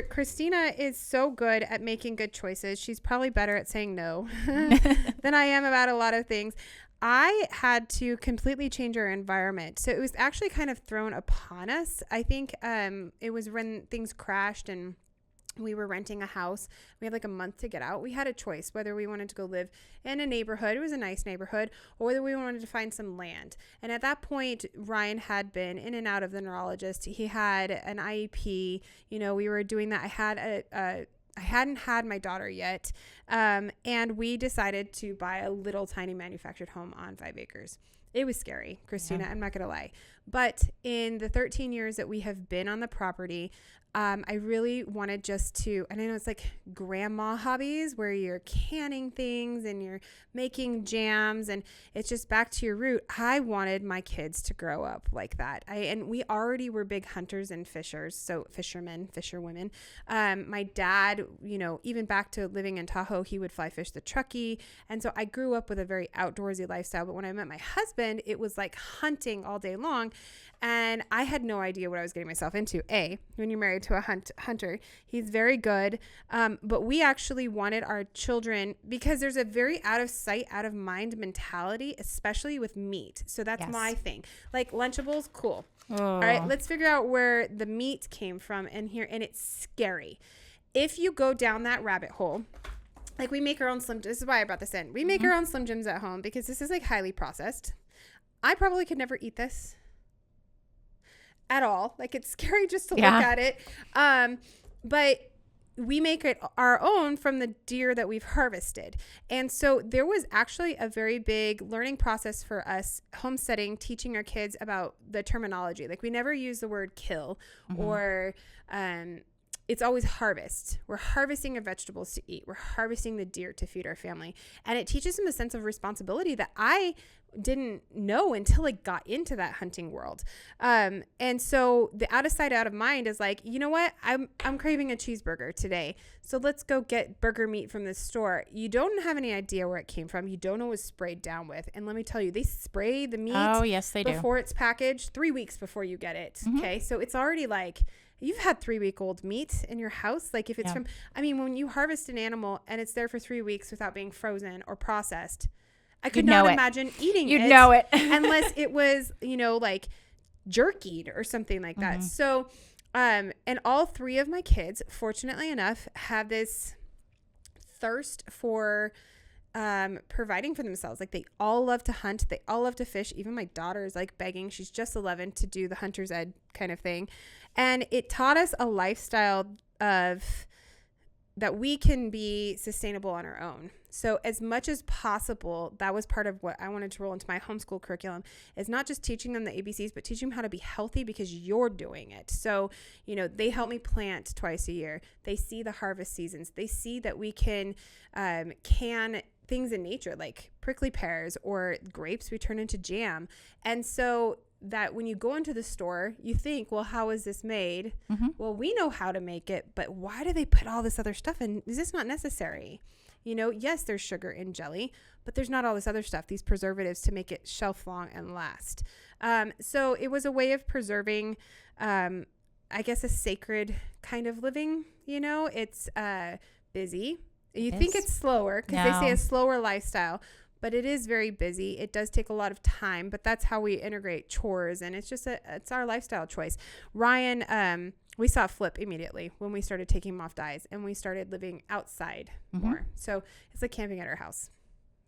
Christina is so good at making good choices. She's probably better at saying no than I am about a lot of things. I had to completely change our environment. So it was actually kind of thrown upon us. I think it was when things crashed and we were renting a house. We had like a month to get out. We had a choice whether we wanted to go live in a neighborhood. It was a nice neighborhood, or whether we wanted to find some land. And at that point, Ryan had been in and out of the neurologist. He had an IEP. We were doing that. I hadn't had my daughter yet. And we decided to buy a little tiny manufactured home on 5 acres. It was scary, Christina. I'm not going to lie. But in the 13 years that we have been on the property, I really wanted just to, and I know it's like grandma hobbies where you're canning things and you're making jams and it's just back to your root. I wanted my kids to grow up like that. And we already were big hunters and fishers. So fishermen, fisherwomen. My dad, even back to living in Tahoe, he would fly fish the Truckee. And so I grew up with a very outdoorsy lifestyle. But when I met my husband, it was like hunting all day long. And I had no idea what I was getting myself into. When you're married to a hunter, he's very good. But we actually wanted our children, because there's a very out of sight, out of mind mentality, especially with meat. So that's my thing. Like Lunchables, cool. All right, let's figure out where the meat came from in here. And it's scary. If you go down that rabbit hole, like we make our own Slim Jims. This is why I brought this in. We make our own Slim Jims at home because this is like highly processed. I probably could never eat this at all. Like, it's scary just to look at it. But we make it our own from the deer that we've harvested. And so there was actually a very big learning process for us homesteading, teaching our kids about the terminology. Like, we never use the word kill or it's always harvest. We're harvesting our vegetables to eat. We're harvesting the deer to feed our family. And it teaches them a sense of responsibility that I didn't know until I got into that hunting world. And so the out of sight, out of mind is like, you know what? I'm craving a cheeseburger today. So let's go get burger meat from this store. You don't have any idea where it came from. You don't know what it was sprayed down with. And let me tell you, they spray the meat before it's packaged 3 weeks before you get it. Okay. So it's already like, you've had 3-week-old meat in your house. Like if it's from, I mean, when you harvest an animal and it's there for 3 weeks without being frozen or processed, I could not imagine eating it. You'd know it. Unless it was, like jerkied or something like that. So, and all 3 of my kids, fortunately enough, have this thirst for providing for themselves. Like they all love to hunt. They all love to fish. Even my daughter is like begging. She's just 11 to do the hunter's ed kind of thing. And it taught us a lifestyle of that we can be sustainable on our own. So as much as possible, that was part of what I wanted to roll into my homeschool curriculum, is not just teaching them the ABCs, but teaching them how to be healthy because you're doing it. So, they help me plant twice a year. They see the harvest seasons. They see that we can can things in nature like prickly pears or grapes we turn into jam. And so that when you go into the store, you think, well, how is this made? Well, we know how to make it, but why do they put all this other stuff in? Is this not necessary? Yes, there's sugar in jelly, but there's not all this other stuff, these preservatives to make it shelf long and last. So it was a way of preserving, I guess, a sacred kind of living. It's busy. You think it's slower because they say a slower lifestyle, but it is very busy. It does take a lot of time, but that's how we integrate chores. And it's just it's our lifestyle choice. Ryan, we saw a flip immediately when we started taking him off dyes and we started living outside more. So it's like camping at our house.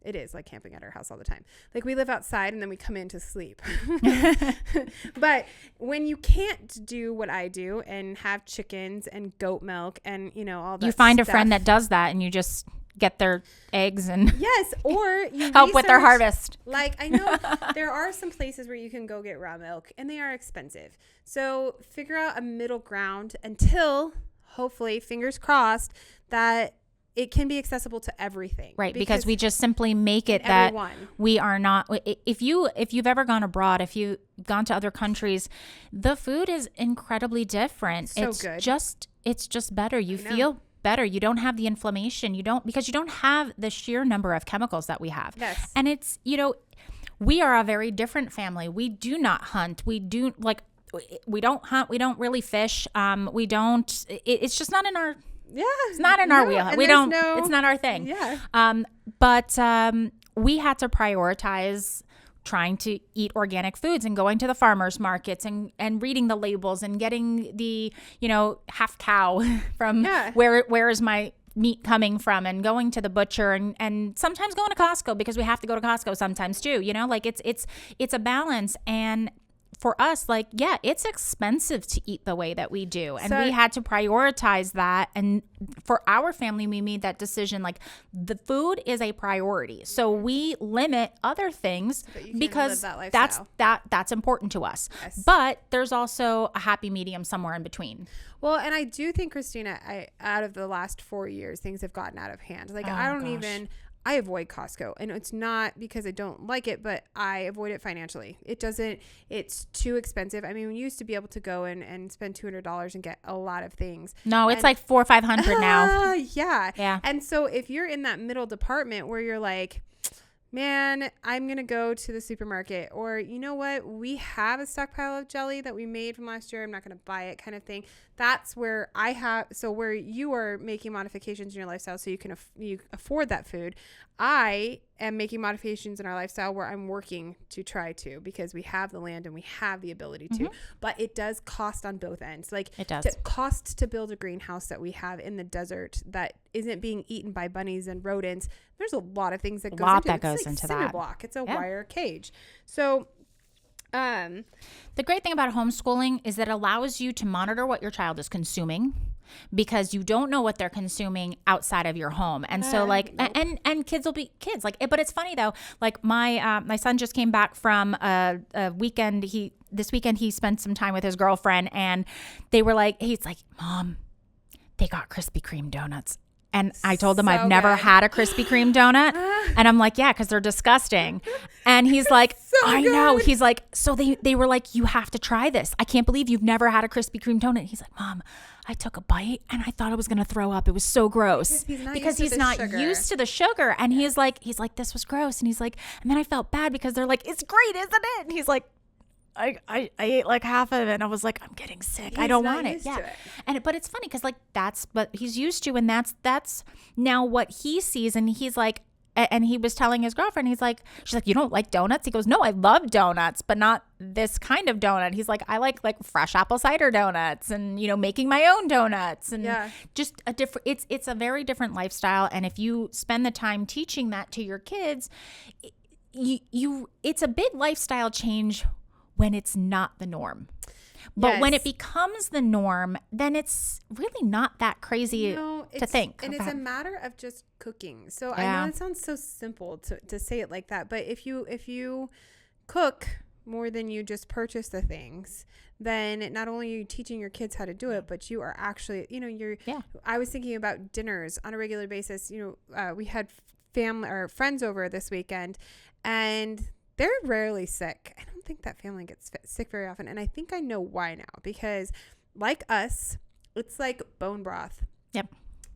It is like camping at our house all the time. Like we live outside and then we come in to sleep. But when you can't do what I do and have chickens and goat milk and, all that, you find a friend that does that and you just get their eggs and yes, or you help with their harvest. Like I know there are some places where you can go get raw milk and they are expensive. So figure out a middle ground until hopefully, fingers crossed, that it can be accessible to everything. Right, because we just simply make it that we are not, if you've ever gone abroad, if you've gone to other countries, the food is incredibly different. It's good. It's just better. You feel better. You don't have the inflammation. Because you don't have the sheer number of chemicals that we have. Yes. And it's, we are a very different family. We do not hunt. We don't hunt. We don't really fish. It's just not in our, it's not in our wheel. It's not our thing. Yeah. But we had to prioritize trying to eat organic foods and going to the farmers markets and reading the labels and getting the, half cow from where is my meat coming from, and going to the butcher and sometimes going to Costco because we have to go to Costco sometimes too, it's a balance. And for us, it's expensive to eat the way that we do. And we had to prioritize that. And for our family, we made that decision, the food is a priority. So we limit other things because that's important to us. Yes. But there's also a happy medium somewhere in between. Well, and I do think, Christina, out of the last 4 years, things have gotten out of hand. I avoid Costco, and it's not because I don't like it, but I avoid it financially. It's too expensive. I mean, we used to be able to go and spend $200 and get a lot of things. No, it's like $400 or $500 now. Yeah. Yeah. And so if you're in that middle department where you're like, man, I'm going to go to the supermarket, or you know what? We have a stockpile of jelly that we made from last year. I'm not going to buy it kind of thing. That's where where you are making modifications in your lifestyle so you can you afford that food. I am making modifications in our lifestyle where I'm working to try to, because we have the land and we have the ability to, but it does cost on both ends. It does. It costs to build a greenhouse that we have in the desert that isn't being eaten by bunnies and rodents. There's a lot of things that goes into it. It's like cinder block. It's a wire cage. So the great thing about homeschooling is that it allows you to monitor what your child is consuming, because you don't know what they're consuming outside of your home. And so and kids will be kids. But it's funny though, my son just came back from a weekend. This weekend he spent some time with his girlfriend, and he's like, Mom, they got Krispy Kreme donuts. And I told him So I've never good. had a Krispy Kreme donut. And I'm like, yeah, because they're disgusting. And he's like, I know. good. He's like, so they were like, you have to try this. I can't believe you've never had a Krispy Kreme donut. He's like, Mom, I took a bite and I thought I was going to throw up. It was so gross. Because he's not Used to the sugar. And he's like, this was gross. And he's like, and then I felt bad because they're like, it's great, isn't it? And he's like, I ate like half of it and I was like, I'm getting sick. I don't want it. Yeah. But it's funny because like that's what he's used to, and that's now what he sees. And he's like, and he was telling his girlfriend, she's like, you don't like donuts? He goes, no, I love donuts, but not this kind of donut. He's like, I like fresh apple cider donuts and, making my own donuts and just a different, it's a very different lifestyle. And if you spend the time teaching that to your kids, it's a big lifestyle change when it's not the norm. But when it becomes the norm, then it's really not that crazy to think. And it's a matter of just cooking. So I know it sounds so simple to say it like that, but if you cook more than you just purchase the things, then not only are you teaching your kids how to do it, but you are actually, I was thinking about dinners on a regular basis. We had family or friends over this weekend, and they're rarely sick. I don't think that family gets sick very often. And I think I know why now, because like us, it's like bone broth. Yep.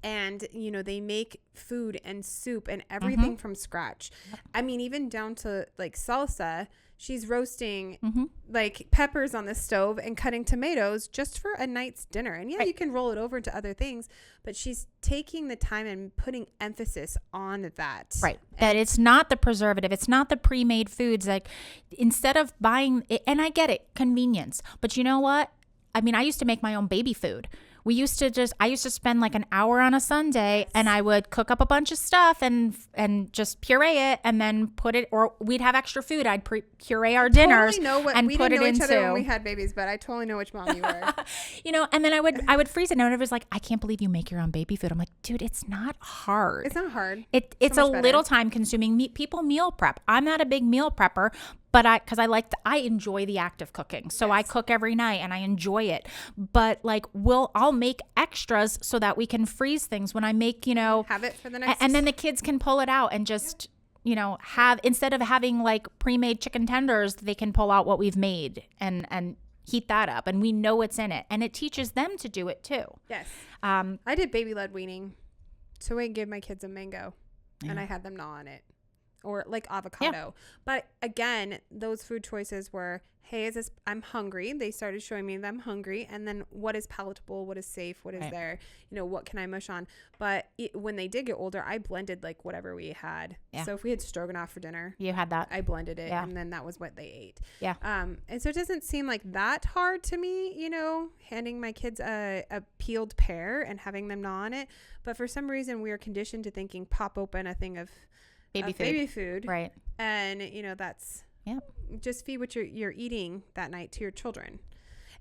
And, they make food and soup and everything from scratch. Yep. I mean, even down to like salsa, she's roasting like peppers on the stove and cutting tomatoes just for a night's dinner. And you can roll it over into other things, but she's taking the time and putting emphasis on that. Right. That it's not the preservative. It's not the pre-made foods. Like instead of buying it, and I get it, convenience, but you know what? I mean, I used to make my own baby food. I used to spend like an hour on a Sunday and I would cook up a bunch of stuff and just puree it and then put it, or we'd have extra food. I'd puree our dinners and we put didn't know it each into. other when we had babies, but I totally know which mom you were. And then I would freeze it. And everybody's like, I can't believe you make your own baby food. I'm like, dude, it's not hard. It's not hard. It's a little time consuming. People meal prep. I'm not a big meal prepper, but I enjoy the act of cooking. So I cook every night and I enjoy it. But like I'll make extras so that we can freeze things when I make, have it for the next. And then the kids can pull it out and just, have, instead of having like pre-made chicken tenders, they can pull out what we've made and heat that up. And we know what's in it. And it teaches them to do it too. Yes. I did baby-led weaning. So I gave my kids a mango and I had them gnaw on it. Or like avocado. Yeah. But again, those food choices were, hey, I'm hungry. They started showing me that I'm hungry. And then what is palatable? What is safe? What is there? What can I mush on? But when they did get older, I blended like whatever we had. Yeah. So if we had stroganoff for dinner. You had that. I blended it. Yeah. And then that was what they ate. Yeah. And so it doesn't seem like that hard to me, handing my kids a peeled pear and having them gnaw on it. But for some reason, we are conditioned to thinking pop open a thing of baby food. Right. And, that's just feed what you're eating that night to your children.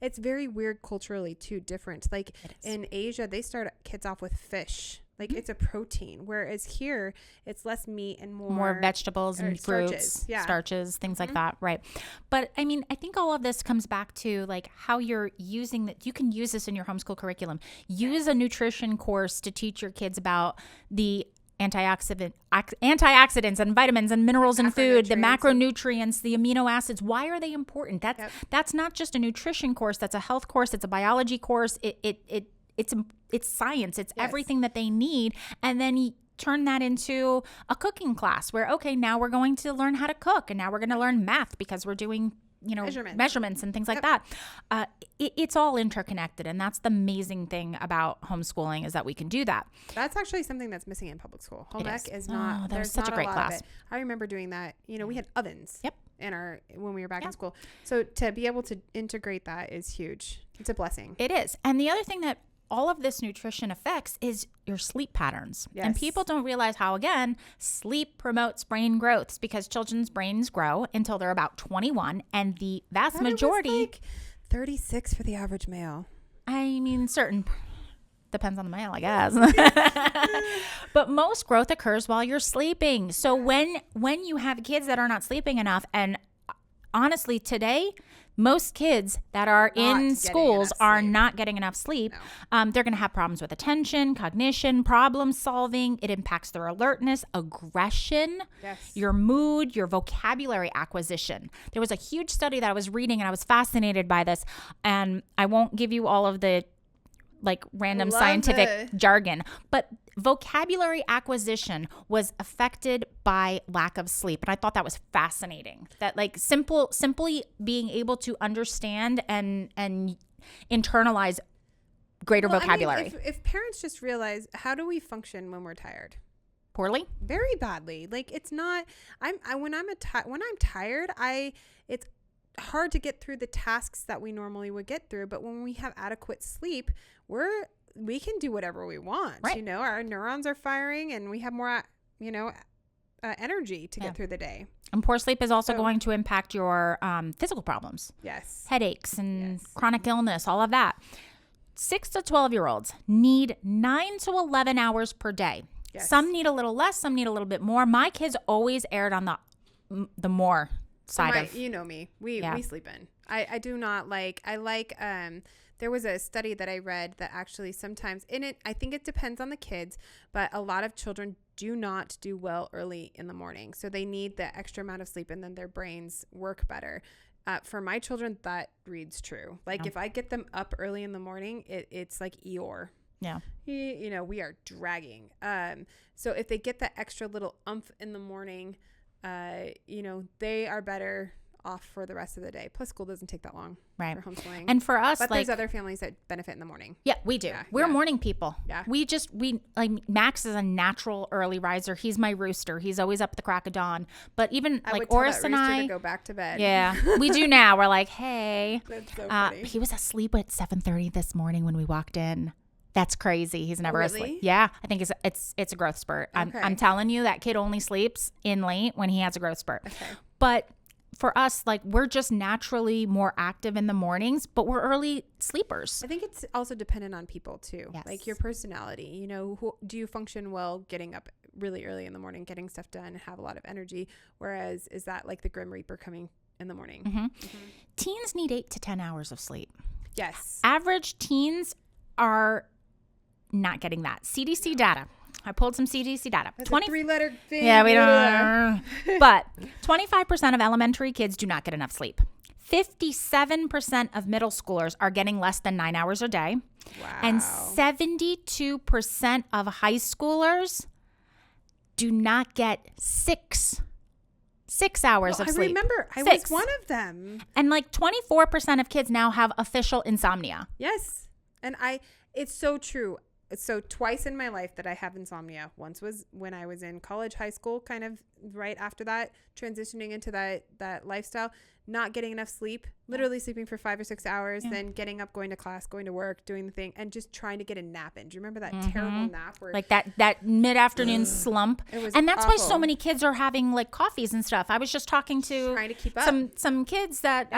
It's very weird culturally too, different. Like in Asia, they start kids off with fish. Like it's a protein. Whereas here, it's less meat and more vegetables and fruits, starches, things like that. Right. But I mean, I think all of this comes back to like how you're using that. You can use this in your homeschool curriculum. Use a nutrition course to teach your kids about the antioxidants and vitamins and minerals in food, the macronutrients, the amino acids. Why are they important? That's not just a nutrition course. That's a health course. It's a biology course. It's science. It's everything that they need. And then you turn that into a cooking class where, okay, now we're going to learn how to cook, and now we're going to learn math because we're doing measurements and things like that. It's all interconnected. And that's the amazing thing about homeschooling, is that we can do that. That's actually something that's missing in public school. Home ec is not, there's such a great class. I remember doing that. We had ovens when we were back in school. So to be able to integrate that is huge. It's a blessing. It is. And the other thing that all of this nutrition affects is your sleep patterns. Yes. And people don't realize how, again, sleep promotes brain growth, because children's brains grow until they're about 21, and the vast majority... It was like 36 for the average male. I mean, depends on the male, I guess. But most growth occurs while you're sleeping. So when you have kids that are not sleeping enough, and honestly, today, most kids that are in schools are sleep. not getting enough sleep. They're going to have problems with attention, cognition, problem solving. It impacts their alertness, aggression, your mood, your vocabulary acquisition. There was a huge study that I was reading and I was fascinated by this. And I won't give you all of the like random scientific jargon, but vocabulary acquisition was affected by lack of sleep. And I thought that was fascinating, that like simply being able to understand and internalize greater vocabulary. I mean, if parents just realize, how do we function when we're tired? Poorly? Very badly. Like it's not, when I'm tired, it's hard to get through the tasks that we normally would get through. But when we have adequate sleep, we can do whatever we want. Right. You know, our neurons are firing and we have more, energy to get through the day. And poor sleep is also going to impact your physical problems. Yes. Headaches and chronic illness, all of that. 6 to 12-year-olds need 9 to 11 hours per day. Yes. Some need a little less, some need a little bit more. My kids always erred on the more side of. You know me. We sleep in. I do not like. There was a study that I read that actually sometimes I think it depends on the kids, but a lot of children do not do well early in the morning. So they need the extra amount of sleep and then their brains work better. For my children, that reads true. Like if I get them up early in the morning, it's like Eeyore. Yeah. We are dragging. So if they get that extra little oomph in the morning, they are better off for the rest of the day. Plus school doesn't take that long for homeschooling. And for us, but there's other families that benefit in the morning. Yeah, we do. We're morning people. Yeah. We like Max is a natural early riser. He's my rooster. He's always up at the crack of dawn. But even like Oris and I to go back to bed. Yeah, we do now. We're like, hey. That's so funny. He was asleep at 7:30 this morning when we walked in. That's crazy. He's never asleep. Yeah, I think it's a growth spurt. Okay. I'm telling you, that kid only sleeps in late when he has a growth spurt. Okay. But for us, like we're just naturally more active in the mornings, but we're early sleepers. I think it's also dependent on people too. Yes. Like your personality. Do you function well getting up really early in the morning, getting stuff done, and have a lot of energy? Whereas is that like the Grim Reaper coming in the morning? Mm-hmm. Mm-hmm. Teens need 8 to 10 hours of sleep. Yes. Average teens are not getting that. CDC data. I pulled some CDC data. That's a 3-letter thing. Yeah, we don't. But 25% of elementary kids do not get enough sleep. 57% of middle schoolers are getting less than 9 hours a day. Wow. And 72% of high schoolers do not get six hours of sleep. I remember. I was one of them. And like 24% of kids now have official insomnia. Yes. And it's so true. So twice in my life that I have insomnia. Once was when I was in college, high school, kind of right after that, transitioning into that lifestyle, not getting enough sleep, literally sleeping for 5 or 6 hours, then getting up, going to class, going to work, doing the thing, and just trying to get a nap in. Do you remember that terrible nap? Where like that mid-afternoon slump? It was and that's awful. why so many kids are having like coffees and stuff. I was just talking to trying to keep up. some kids that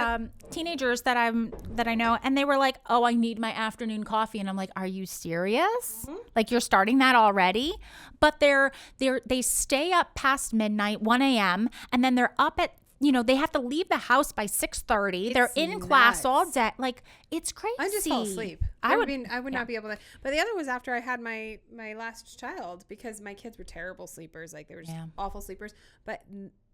teenagers that I know, and they were like, "Oh, I need my afternoon coffee," and I'm like, "Are you serious? Mm-hmm. Like you're starting that already?" But they stay up past midnight, 1 a.m., and then they're up at they have to leave the house by 6:30. They're in class all day. Like it's crazy. I just fall asleep. I would not be able to. But the other was after I had my last child, because my kids were terrible sleepers. Like they were just awful sleepers. But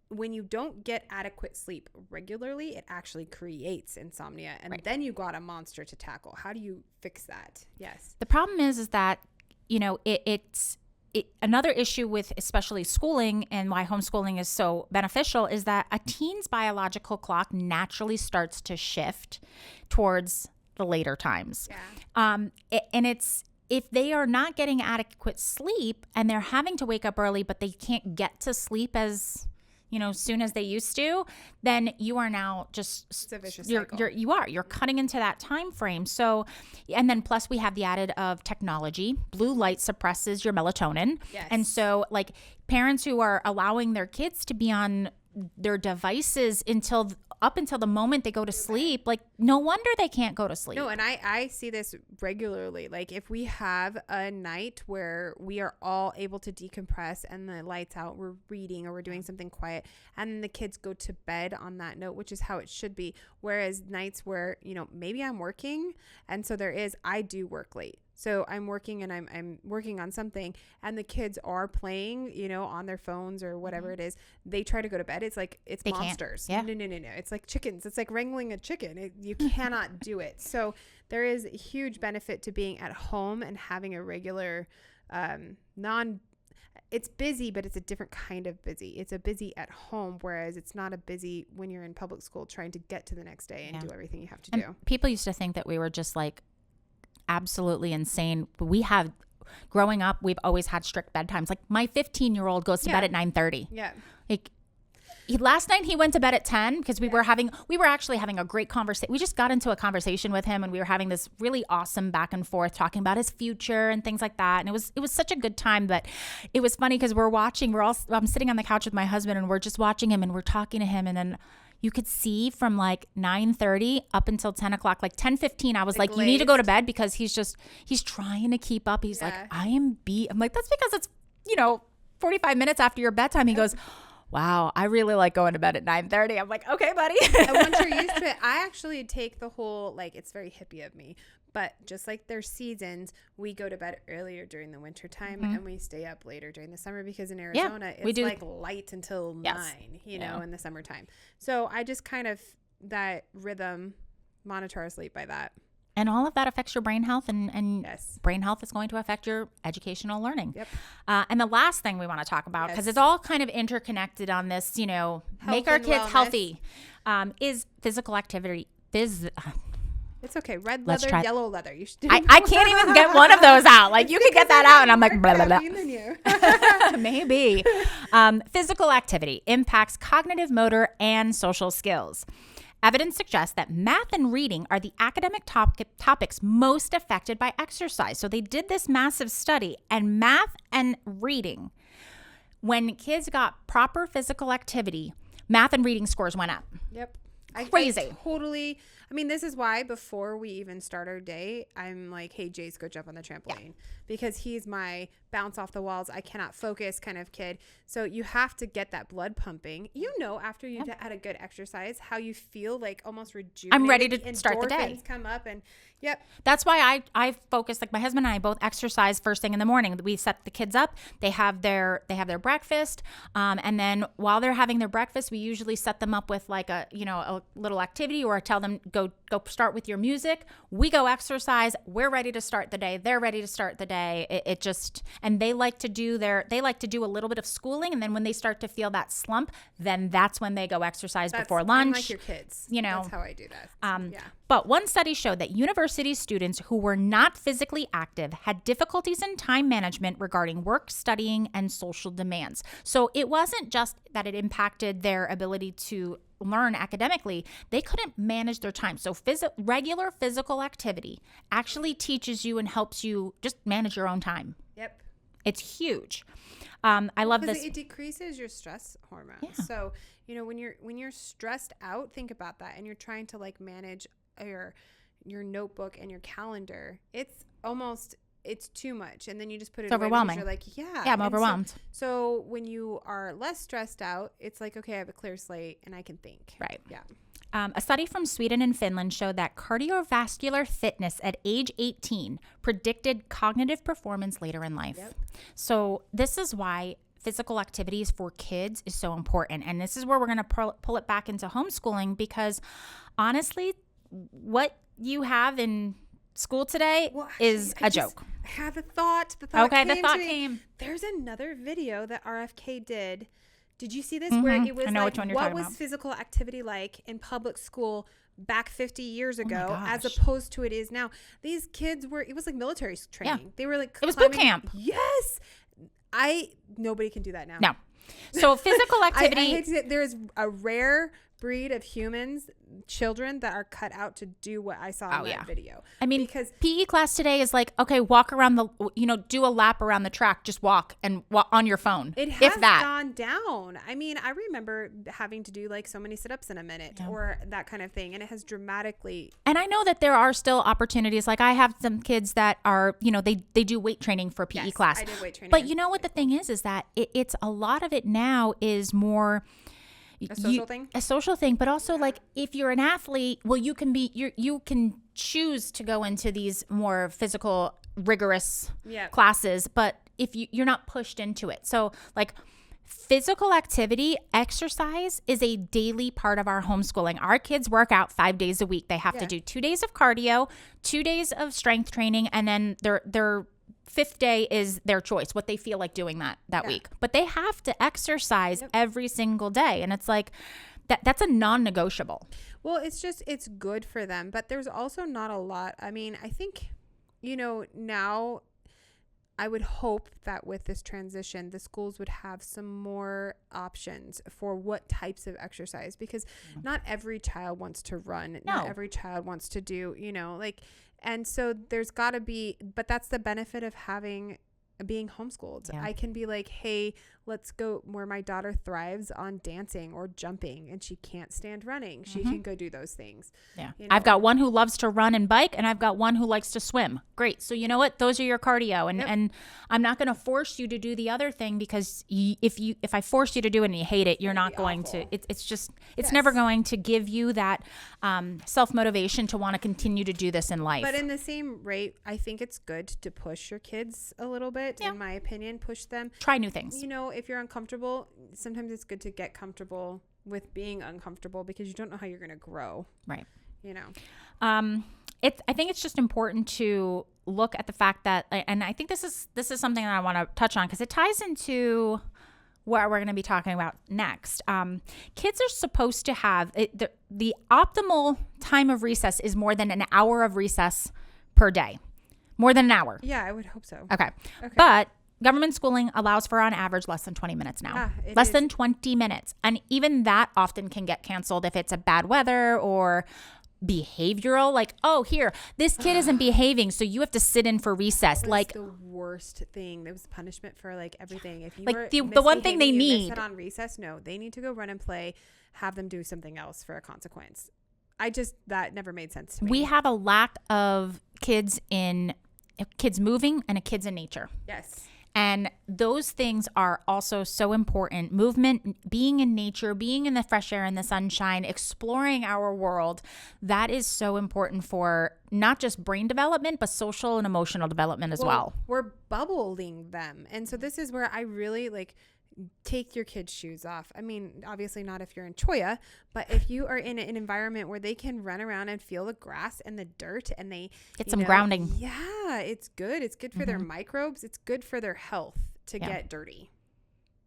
when you don't get adequate sleep regularly, it actually creates insomnia, and then you got a monster to tackle. How do you fix that? Yes. The problem is that it's another issue with especially schooling, and why homeschooling is so beneficial, is that a teen's biological clock naturally starts to shift towards the later times. Yeah. And it's, if they are not getting adequate sleep and they're having to wake up early, but they can't get to sleep as soon as they used to, then you are now just, it's a vicious cycle. You're cutting into that time frame. So, and then plus we have the added of technology. Blue light suppresses your melatonin. Yes. And so like parents who are allowing their kids to be on their devices until up until the moment they go to sleep. Like, no wonder they can't go to sleep. No, and I see this regularly. Like, if we have a night where we are all able to decompress and the lights out, we're reading or we're doing something quiet, and then the kids go to bed on that note, which is how it should be. Whereas nights where, you know, maybe I'm working, and so I do work late. So I'm working and I'm working on something, and the kids are playing, you know, on their phones or whatever it is. They try to go to bed. It's like, it's monsters. Yeah. No. It's like chickens. It's like wrangling a chicken. You cannot do it. So there is a huge benefit to being at home and having a regular, it's busy, but it's a different kind of busy. It's a busy at home, whereas it's not a busy when you're in public school trying to get to the next day and do everything you have to do. People used to think that we were just like absolutely insane. Growing up, we've always had strict bedtimes. Like, my 15-year-old goes to bed at 9:30. Yeah. Like, last night he went to bed at 10 because we were actually having a great conversation. We just got into a conversation with him, and we were having this really awesome back and forth talking about his future and things like that. And it was such a good time. But it was funny because I'm sitting on the couch with my husband, and we're just watching him and we're talking to him, and then you could see from like 9:30 up until 10 o'clock, like 10:15, I was like, you need to go to bed, because he's trying to keep up. He's like, I am beat. I'm like, that's because it's, 45 minutes after your bedtime. He goes, wow, I really like going to bed at 9:30. I'm like, okay, buddy. And once you're used to it, I actually take the whole, like, it's very hippie of me, but just like there's seasons, we go to bed earlier during the winter time and we stay up later during the summer, because in Arizona, it's like light until 9, in the summertime. So I just kind of, that rhythm, monitor our sleep by that. And all of that affects your brain health, and brain health is going to affect your educational learning. Yep. And the last thing we want to talk about, because it's all kind of interconnected on this, make our kids healthy, is physical activity. It's okay. Red leather, yellow leather. You should do I can't even get one of those out. Like, you can get that out, and I'm like, blah, blah, blah. Maybe. Physical activity impacts cognitive, motor, and social skills. Evidence suggests that math and reading are the academic topics most affected by exercise. So they did this massive study, and math and reading, when kids got proper physical activity, math and reading scores went up. Yep. Crazy. I mean, this is why before we even start our day, I'm like, hey, Jace, go jump on the trampoline, because he's my bounce off the walls, I cannot focus kind of kid. So you have to get that blood pumping. After you've had a good exercise, how you feel like almost rejuvenated. I'm ready to start the day. Come up and That's why I focus, like my husband and I both exercise first thing in the morning. We set the kids up. They have their breakfast. And then while they're having their breakfast, we usually set them up with like a little activity, or tell them go start with your music. We go exercise. We're ready to start the day. They're ready to start the day. And they like to do a little bit of schooling. And then when they start to feel that slump, then that's when they go exercise before lunch. I'm like your kids. That's how I do that. But one study showed that university students who were not physically active had difficulties in time management regarding work, studying, and social demands. So it wasn't just that it impacted their ability to learn academically, they couldn't manage their time. So regular physical activity actually teaches you and helps you just manage your own time. Yep. It's huge. I love this. It decreases your stress hormones. Yeah. So, when you're stressed out, think about that, and you're trying to like manage your notebook and your calendar. It's too much, and then you just put it away. Overwhelming. You're like, I'm overwhelmed. So when you are less stressed out, it's like, okay, I have a clear slate and I can think. Right. Yeah. A study from Sweden and Finland showed that cardiovascular fitness at age 18 predicted cognitive performance later in life. Yep. So this is why physical activities for kids is so important. And this is where we're going to pull it back into homeschooling, because honestly, what you have in school today is a joke. I had the thought. The thought came. There's another video that RFK did. Did you see this? Mm-hmm. Where it was like, what was physical activity like in public school back 50 years ago, as gosh. opposed to it is now? These kids it was like military training. Yeah. They were like, it was boot camp. Yes. Nobody can do that now. No. So physical activity. I hate to say, there is a rare breed of children that are cut out to do what I saw in that video. I mean, because PE class today is like, okay, walk around do a lap around the track, just walk on your phone. It has gone down. I mean, I remember having to do like so many sit-ups in a minute or that kind of thing. And it has dramatically. And I know that there are still opportunities. Like I have some kids that are, they do weight training for PE class. I did weight training. But you know what the thing is that it's a lot of it now is more a social thing, but also like if you're an athlete, well, you can choose to go into these more physical, rigorous classes, but if you're not pushed into it. So like physical activity, exercise is a daily part of our homeschooling. Our kids work out 5 days a week. They have to do 2 days of cardio, 2 days of strength training, and then their fifth day is their choice, what they feel like doing that week. But they have to exercise every single day. And it's like, that's a non-negotiable. Well, it's good for them. But there's also not a lot. I mean, I think, now I would hope that with this transition, the schools would have some more options for what types of exercise, because not every child wants to run. No. Not every child wants to do, and so there's got to be, but that's the benefit of being homeschooled. I can be like, hey, let's go where my daughter thrives on dancing or jumping and she can't stand running. She can go do those things. Yeah. I've got one who loves to run and bike, and I've got one who likes to swim. Great. So you know what? Those are your cardio. And I'm not going to force you to do the other thing, because if I force you to do it and you hate it, you're not going to, it's never going to give you that self-motivation to want to continue to do this in life. But in the same rate, I think it's good to push your kids a little bit, in my opinion, push them. Try new things. If you're uncomfortable, sometimes it's good to get comfortable with being uncomfortable, because you don't know how you're going to grow. Right. I think it's just important to look at the fact that, and I think this is something that I want to touch on, because it ties into what we're going to be talking about next. Kids are supposed to have the optimal time of recess is more than an hour of recess per day. More than an hour. Yeah, I would hope so. Okay. But government schooling allows for, on average, less than 20 minutes now. Less than 20 minutes. And even that often can get canceled if it's a bad weather or behavioral. Like, this kid isn't behaving, so you have to sit in for recess. Like the worst thing. There was punishment for like everything. If you like the one thing they need on recess, no, they need to go run and play. Have them do something else for a consequence. That never made sense to me. We have a lack of kids moving and kids in nature. Yes. And those things are also so important. Movement, being in nature, being in the fresh air and the sunshine, exploring our world, that is so important for not just brain development, but social and emotional development as well. We're bubbling them. And so this is where I really take your kids' shoes off. I mean, obviously not if you're in Choya, but if you are in an environment where they can run around and feel the grass and the dirt, and they get some grounding. Yeah, it's good. It's good for their microbes. It's good for their health to get dirty.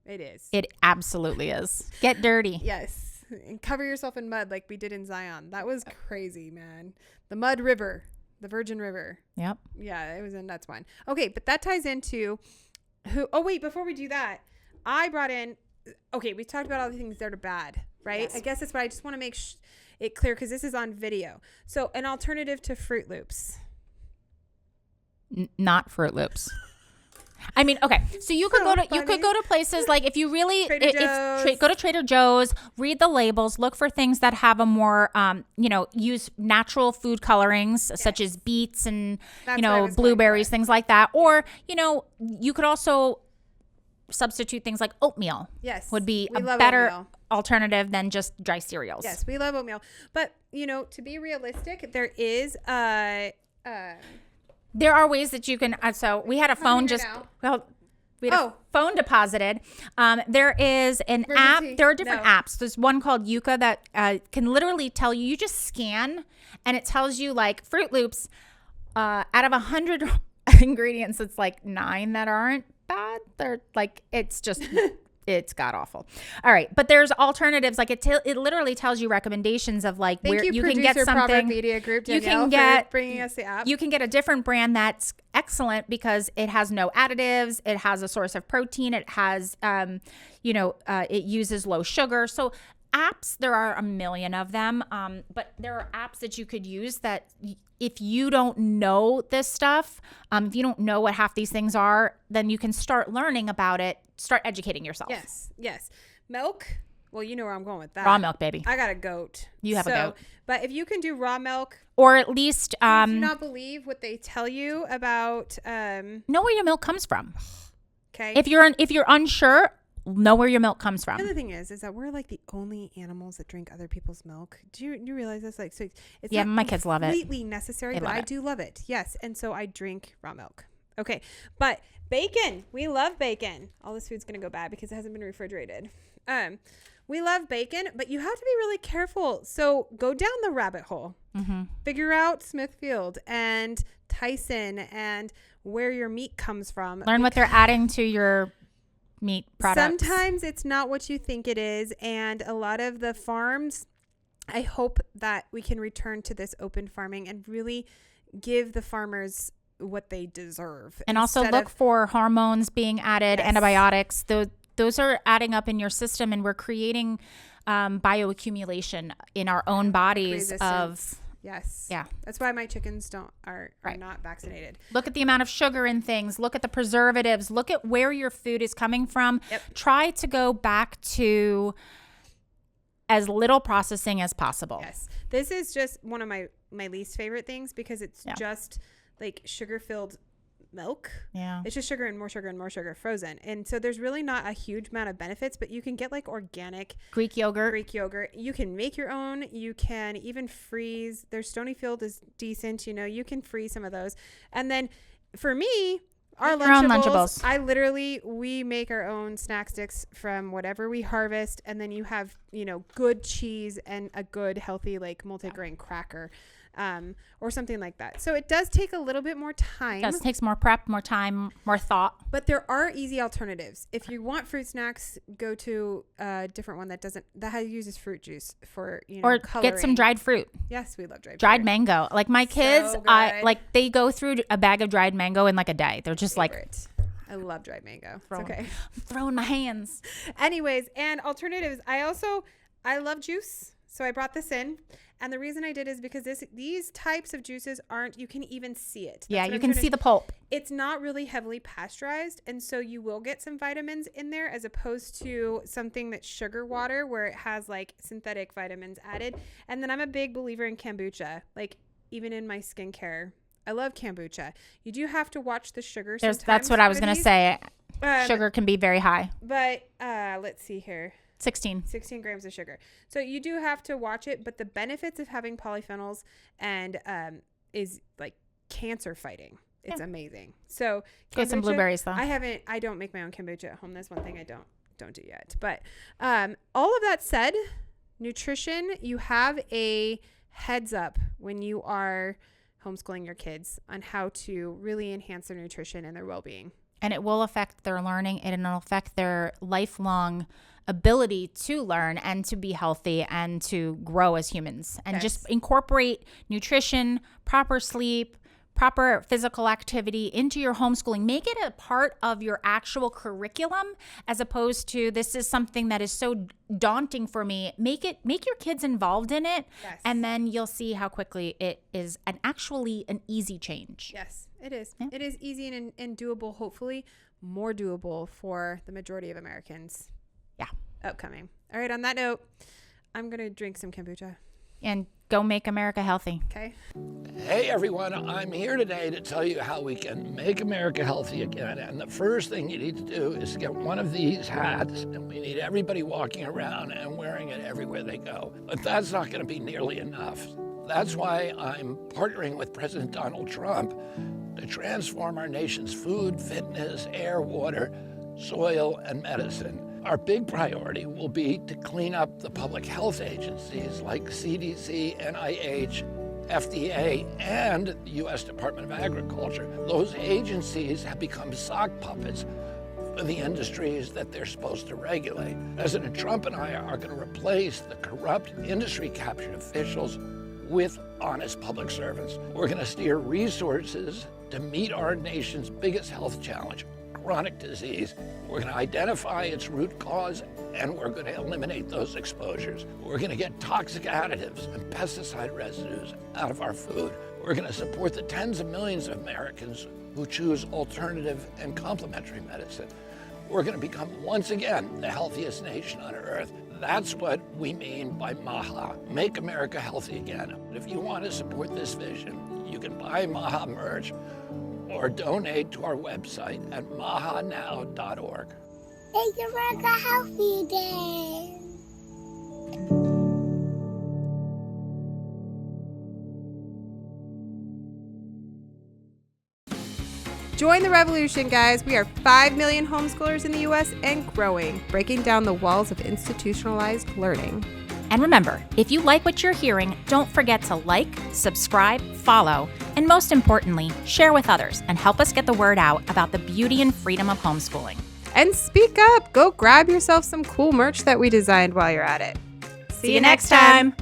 It is. It absolutely is. Get dirty. Yes. And cover yourself in mud like we did in Zion. That was crazy, man. The mud river, the Virgin River. Yep. Yeah, it was a nuts one. Okay, but that ties into before we do that, I brought in, we talked about all the things that are bad, right? Yes. I guess that's what I just want to make it clear, because this is on video. So an alternative to Fruit Loops. Not Fruit Loops. I mean, okay. So you could go to places like, if you really go to Trader Joe's, read the labels, look for things that have a more use natural food colorings such as beets and blueberries, things like that. Or you could also substitute things like oatmeal. Yes, would be a better alternative than just dry cereals. Yes, we love oatmeal. But, to be realistic, there is there are ways that you can so we had a phone phone deposited. There is an app. There are different apps. There's one called Yuka that can literally tell you just scan, and it tells you like Fruit Loops out of 100 ingredients, it's like 9 that aren't bad. They're like, it's just it's god awful. All right, but there's alternatives. Like it literally tells you recommendations of like where you can get something. Media Group, you can get bringing us the app. You can get a different brand that's excellent because it has no additives. It has a source of protein. It has it uses low sugar. So apps, there are a million of them, but there are apps that you could use that if you don't know this stuff, if you don't know what half these things are, then you can start learning about it, start educating yourself. Yes. Milk. Well, you know where I'm going with that. Raw milk, baby. I got a goat. You have a goat. But if you can do raw milk, or at least do not believe what they tell you about. Know where your milk comes from. Okay. If you're unsure, know where your milk comes from. The other thing is that we're like the only animals that drink other people's milk. Do you realize this? Like, so it's not my kids love it. Completely necessary, but I do love it. Yes, and so I drink raw milk. Okay, but bacon. We love bacon. All this food's gonna go bad because it hasn't been refrigerated. We love bacon, but you have to be really careful. So go down the rabbit hole. Mm-hmm. Figure out Smithfield and Tyson and where your meat comes from. Learn what they're adding to your meat products. Sometimes it's not what you think it is. And a lot of the farms, I hope that we can return to this open farming and really give the farmers what they deserve. And also look for hormones being added, antibiotics. Those are adding up in your system, and we're creating bioaccumulation in our own bodies of. Yes. Yeah. That's why my chickens are not vaccinated. Look at the amount of sugar in things. Look at the preservatives. Look at where your food is coming from. Yep. Try to go back to as little processing as possible. Yes. This is just one of my least favorite things because it's just like sugar-filled milk. Yeah. It's just sugar and more sugar frozen. And so there's really not a huge amount of benefits, but you can get like organic Greek yogurt. You can make your own. You can even freeze. Their Stonyfield is decent. You can freeze some of those. And then for me, our Lunchables, we make our own snack sticks from whatever we harvest. And then you have, good cheese and a good healthy like multigrain cracker. Or something like that. So it does take a little bit more time. It takes more prep, more time, more thought. But there are easy alternatives. If you want fruit snacks, go to a different one that uses fruit juice for or coloring. Get some dried fruit. Yes, we love dried mango. Like my kids, they go through a bag of dried mango in like a day. They're just favorite. I love dried mango. It's okay. I'm throwing my hands. Anyways, and alternatives. I love juice. So I brought this in. And the reason I did is because these types of juices you can even see it. Yeah, you can see the pulp. It's not really heavily pasteurized. And so you will get some vitamins in there as opposed to something that's sugar water where it has like synthetic vitamins added. And then I'm a big believer in kombucha, like even in my skincare. I love kombucha. You do have to watch the sugar sometimes. That's what I was going to say. Sugar can be very high. But let's see here. 16 grams of sugar. So you do have to watch it, but the benefits of having polyphenols and is like cancer fighting. It's amazing. So get some blueberries though. I don't make my own kombucha at home. That's one thing I don't do yet. But all of that said, nutrition, you have a heads up when you are homeschooling your kids on how to really enhance their nutrition and their well-being. And it will affect their learning, and it'll affect their lifelong ability to learn and to be healthy and to grow as humans. And just incorporate nutrition, proper sleep, proper physical activity into your homeschooling. Make it a part of your actual curriculum as opposed to this is something that is so daunting for me. Make your kids involved in it, and then you'll see how quickly it is actually an easy change. Yes, it is. Yeah. It is easy and doable, hopefully more doable for the majority of Americans. Yeah. Upcoming. All right. On that note, I'm going to drink some kombucha. And go make America healthy. Okay. Hey, everyone. I'm here today to tell you how we can make America healthy again. And the first thing you need to do is get one of these hats. And we need everybody walking around and wearing it everywhere they go. But that's not going to be nearly enough. That's why I'm partnering with President Donald Trump to transform our nation's food, fitness, air, water, soil, and medicine. Our big priority will be to clean up the public health agencies like CDC, NIH, FDA, and the U.S. Department of Agriculture. Those agencies have become sock puppets for the industries that they're supposed to regulate. President Trump and I are going to replace the corrupt industry-captured officials with honest public servants. We're going to steer resources to meet our nation's biggest health challenge, chronic disease. We're going to identify its root cause, and we're going to eliminate those exposures. We're going to get toxic additives and pesticide residues out of our food. We're going to support the tens of millions of Americans who choose alternative and complementary medicine. We're going to become, once again, the healthiest nation on earth. That's what we mean by MAHA, Make America Healthy Again. If you want to support this vision, you can buy MAHA merch or donate to our website at mahanow.org. Make America Healthy Again. Join the revolution, guys. We are 5 million homeschoolers in the U.S. and growing, breaking down the walls of institutionalized learning. And remember, if you like what you're hearing, don't forget to like, subscribe, follow, and most importantly, share with others and help us get the word out about the beauty and freedom of homeschooling. And speak up. Go grab yourself some cool merch that we designed while you're at it. See you next time.